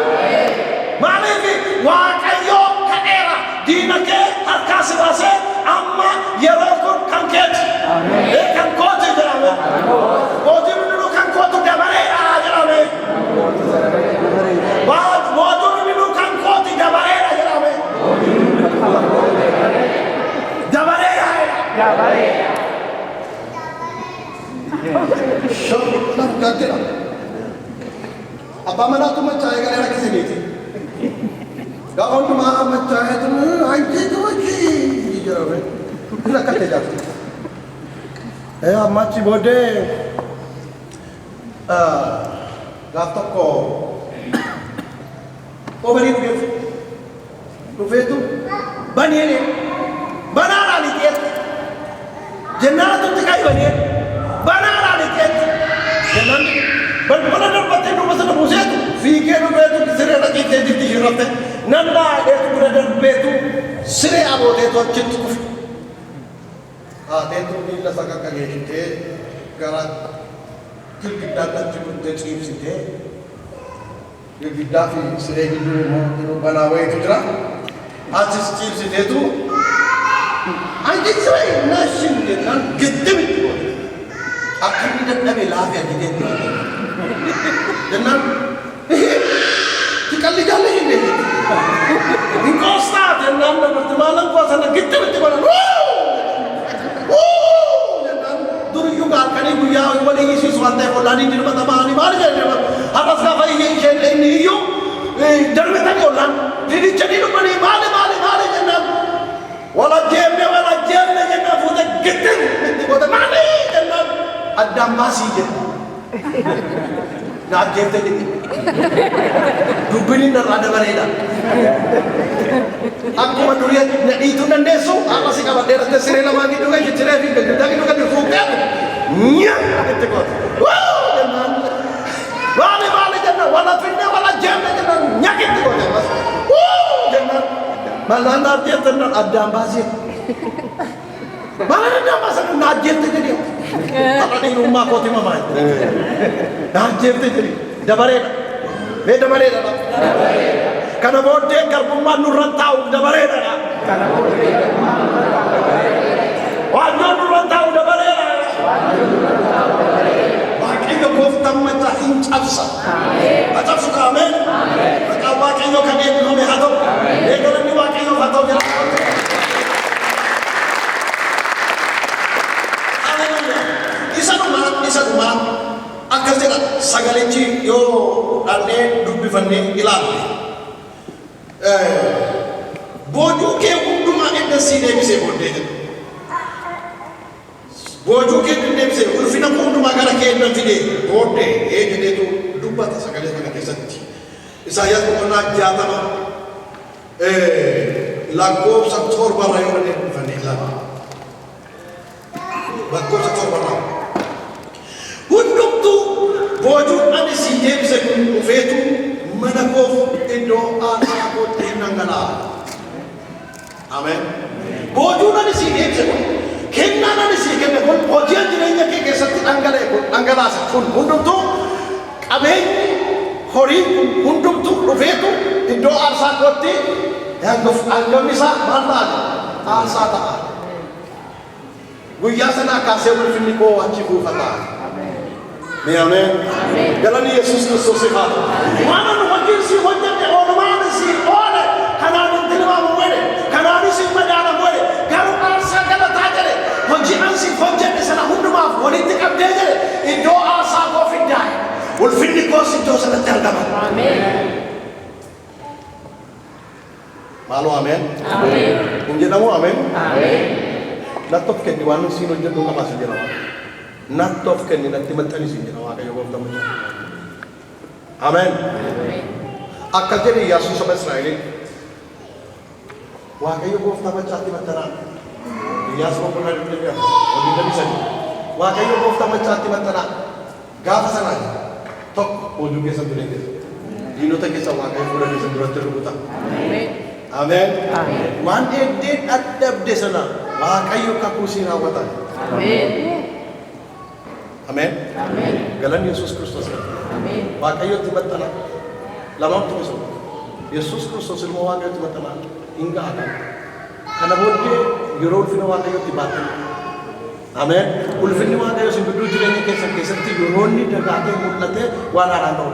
Malevi wa kayo ka era dinake harkas base amma yerokun kanket. Amin. Kan kote jarawe. Kote minu kan kote jamare ajarawe. Baad bodu minu kan kote jamare ajarawe. Jabare. Shop करते ना। अब हमारा तो मत चाहेगा लेना किसी नहीं थी। गाँव में माँ मत चाहे तो आइए तो अच्छी जरा में ना करते जाते। अम्मा ची बोले गाँव को ovary tu bani ne banana ni ket jannah tu tikai bani banana ni ket jangan ban banana pate no masana muset fi ke no betu kisre na kite diti hirate nanda et brother betu sire abote to chit ku te tu ni la saka kage te gara kil bidata chibun te chip site ye bidafi sire hidu mo banawe tu jara Aziz chips itu, anjing sih, nasi dengan gede itu, akan tidak ada lagi gede itu, dengan dikali-kali ini, di Costa dengan bertemalan kuasa gede itu mana, dengan dulu juga kan ibu ya, ibu lagi sih suatu kolani di rumah tamani mana jadi, atas kafah ini yuk, jangan tadi orang, jadi rumah ni mana jangan, wala jembe jangan futa gede, futa mana jangan, ada masih jangan, nak jembe jadi, dubinin ada mana aku manusia itu nanti apa sih kabar daerah terserah lagi juga cerita juga kita difukan, itu kok, jangan. Wale jangan, wala fitnah, wala jam jangan nyakit tu jangan. Jangan. Malah nanti ternak ada masjid. Malah ada masjid najib tu jadi. Apa ni rumah kau timah main? Najib tu jadi. Dabare, beda dabare. Karena bodoh karena nurun tahu dabare. Karena wajib nurun tahu dabare. Wakil gooftaan mataa hin cabsa. Cabsu kaameen. Maqaan Waaqayyoo kan eebbifame haa ta'u. Eegalanni Waaqayyoof haa ta'u jira. Isa dhumaa akkas jedha sagalichi yoo dhannee dubbifannee ilaalle. Boojuu kee hundumaa edda sii deebisee booddee jedha. Boojuu kee deebisee ulfina hundumaa gara kee edda fidee booddee jedheetu dubbata sagalee kana keessatti. Isaayyaas boqonnaa 60 lakkoofsa 7 yoo dubbifannee ilaalla. Lakkoofsa 7 hundumtuu boojuu ani sii deebise kun dhufeetu mana koof iddoo aarsaa kootti hin dhangalaa'a. Ameen. Boojuun ani sii deebise kun kennaan ani sii kenne kun hojii jireenya kee keessatti dhangalaase kun hundumtuu qabeenyi horii kun hundumtuu dhufeetu iddoo aarsaa kootti hangafni isaa maal ta'a? Aarsaa ta'a. Guyyaa sanaa kaasee ulfinni koo achi buufataa. Amen. Galanni Yesuus Kiristoos haa ta'u. Waan nu wajjin si hojjette oolmaan si oole kanaan hin tilmaamu wale kanaan si madaala wale garuu aarsaa galataa jedhe hojii an si hojjette sana hundumaaf walitti qabdee jedhe iddoo aarsaa koo fiddaa'e ulfinni koos iddoo sanatti argama. Maaloo ameen. Kun jedhamu ameen. Nattof kenni waan siin hojjedhu namaas jedhama. Nattof kenni natti maxxani siin jedha Waaqayyo gooftaan mataa. Ameen. Akka jedhe Iyyaasuun saba Israa'eliin Waaqayyo gooftaan machaatti maxxanaa. Iyyaasuun boqonnaa 23 Waaqayyo gooftaan machaatti maxxanaa. Gaafa sanaa tokko boojuu keessa ture keessa. Diinota keessa Waaqayyo fuula keessa duratti rukuta. Ameen. Waan eegdee dadhabde sana Waaqayyo kakuu siin raawwata. Ameen. Galanni Yesuus Kiristoos. Waaqayyotti maxxana. Lamaantu isa. Yesuus Kiristoos ilmoo Waaqayyotti maxxana. Hinga akka. Kana booddee yeroo ulfina Waaqayyotti baatan. Ameen. Ulfinni Waaqayyoo sin gidduu jireenya keessatti yeroo inni dagaatee mul'ate waan haaraan ta'u.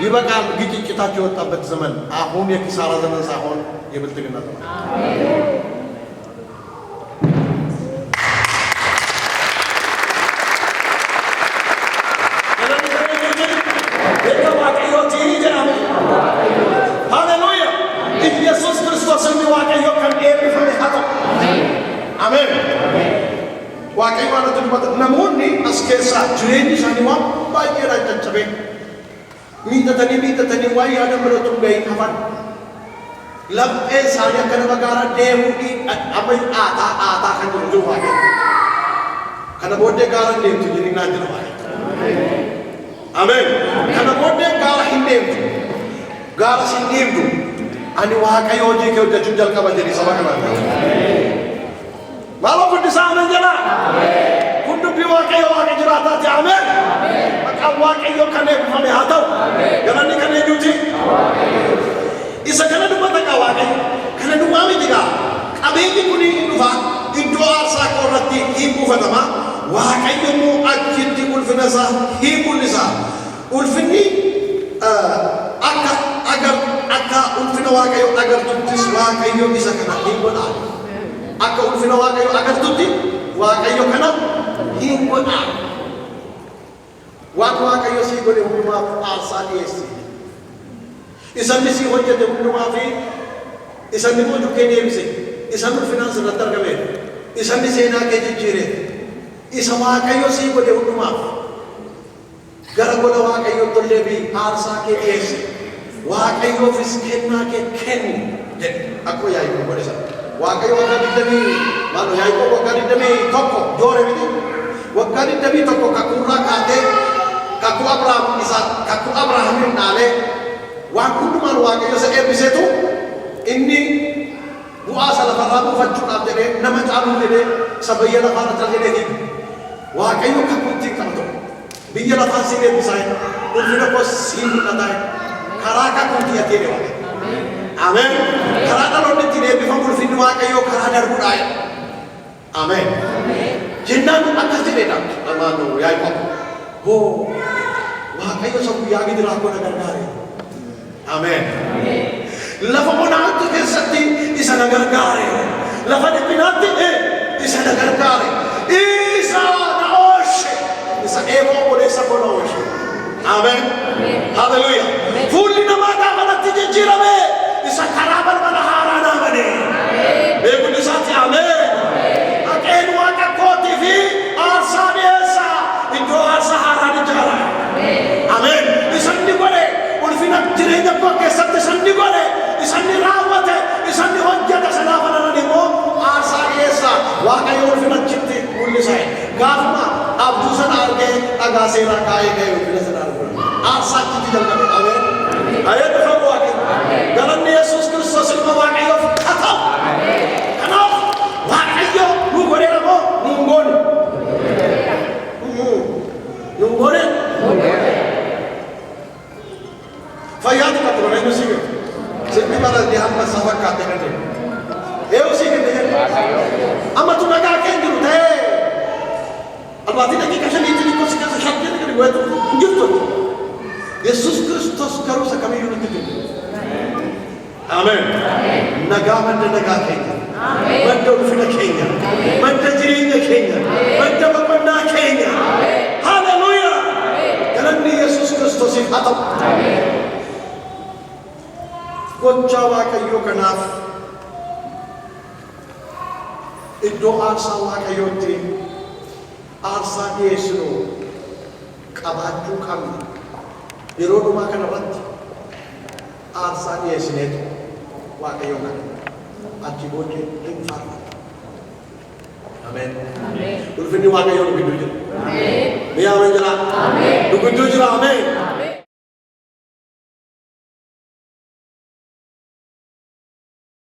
ይበቃል ግጭታቸው የወጣበት ዘመን አሁን የኪሳራ ዘመን ሳይሆን የብልጥግና ዘመን። ሃሌሉያ! ኢየሱስ ክርስቶስ የሚዋቀዮ ከንዴር ይፈለሃቶ አሜን። ዋቀዮ ማለት ነሙኒ አስኬሳ ጅሬኒ ሳኒዋ ባየራ ጨጨቤ miitatanii waa yaada birootu gahii hafan laphee isaanii akka nama gaara deemuu amma aataa kan jiru jiru Waaqayyo kana booddee gaara deemtu jedhanii naan jedha Waaqayyo. Ameen. Kana booddee gaara hin deemtu gaara sin deemtu ani Waaqayyo hojii kee hojjechuun jalqaba jedhii saba kanaan. Maaloo guddisaa ameen jedha. Hundumti Waaqayyo Waaqa jiraataati. Ameen. Maqaan Waaqayyo kan eebbifame haa ta'u. Galanni kan eenyuuti? Isa kana dubbata qaba Waaqayyo. Kana duwwaa miti gaa. Qabeenyi kun hin dhufa iddoo aarsaa koo irratti hin buufatama. Waaqayyo immoo achitti ulfina isaa hin mul'isa. Ulfinni akka ulfina Waaqayyo agartuttis Waaqayyo isa kana hin godha. Akka ulfina Waaqayyo agartutti Waaqayyo kana hin godha. Waan Waaqayyo sii godhe hundumaaf aarsaa dhiyeessi. Isanni sii hojjete hundumaa fi isanni boojuu kee deebise. Isanni ulfinaan sirratti argame. Isanni seenaa kee jijjiire. Isa Waaqayyo sii godhe hundumaaf gara gola Waaqayyo tollee fi aarsaa kee dhiyeessi. Waaqayyoofis kennaa kee kenni jedhe akkuma Yaaqoob godhe sana. Waaqayyo waggaa 20 Yaaqoob waggaa 21 joore miti. Waggaa 21 kakuurraa kaatee kakuu Abrahaamin dhaalee waan hundumaan Waaqayyo isa eebbiseetu inni bu'aa isa lafarraa buufachuudhaaf jedhee nama caaluu jedhee isa biyya lafaarra jala jedhee Waaqayyo kakuu ittiin qabatu biyya lafaan siin eebbisaa ulfina koos siin mul'ataa karaa kakuu itti atee Waaqayyo. Ameen. Karaa dhaloonni ittiin eebbifamu ulfinni Waaqayyo karaa darbuudhaa. Ameen. Jennaan akkas jedheedha Yaaqoob. waaqayyo isa guyyaa gidiraa koo na gargaare. Ameen. Lafa bonaatti keessatti isa na gargaare. Lafa dhiphinaatti isa na gargaare. Isa na oolche. Isa eeboo obboleessa koo na oolche. Ameen. Hallelujah. Fuulli namaa gaafanatti jijjiirame. Isa karaa balbala haaraa naa bane. Beekuun isaatti ameen. Haqeen waaqa kootii fi aarsaa dhiyeessa. Iddoo aarsaa haaraa ijaara. Ameen. Isan ni godhe ulfina jireenya koo keessatti isan ni godhe. Isan ni raawwate. Isan ni hojjete. Sanaaf anan immoo aarsaa dhiyeessa. Waaqayyo ulfina achitti mul'isa. Gaafuma abduu sana argee dhagaa seeraa kaa'ee ga'e ulfina sana argina. Aarsaa achitti jalqabe. Ameen. Ayee dhufa waaqe. Galanni Yesuus Kiristoos ilma waaqayyoof haa ta'u. Kanaaf waaqayyo nu godheera moo nu hin goone? Nu hin goone? Fayyaatu qabdu bara eenyu sii kennu? Sirbi bara itti hamma isaa fakkaatee kan jedhu. Eenyu sii kenne jedhu? Amma tu nagaa kee jiru ta'ee albaatii daqiiqa shaniitiin ikkoo si keessa shakkii kan goetu hin jirtu. Yesuus Kiristoos garuu isa kamiyyuu nutti kennu. Ameen. Nagaa madda nagaa keenya. Madda ulfina keenya. Madda jireenya keenya. Madda boqonnaa keenya. Hallelujah. Galanni Yesuus Kiristoosiif haa ta'u. Gochaa waaqayyoo kanaaf iddoo aarsaa waaqayyootti aarsaa dhiyeessinu qabaachuu qabna. Yeroo dhumaa kanarratti aarsaa dhiyeessineetu waaqayyoo kana achi booddee hin faarfatu. Ameen. Ulfinni waaqayyoo nu gidduu jira. Ameen. Miyaa ameen jira. Ameen. Nu gidduu jira. Ameen.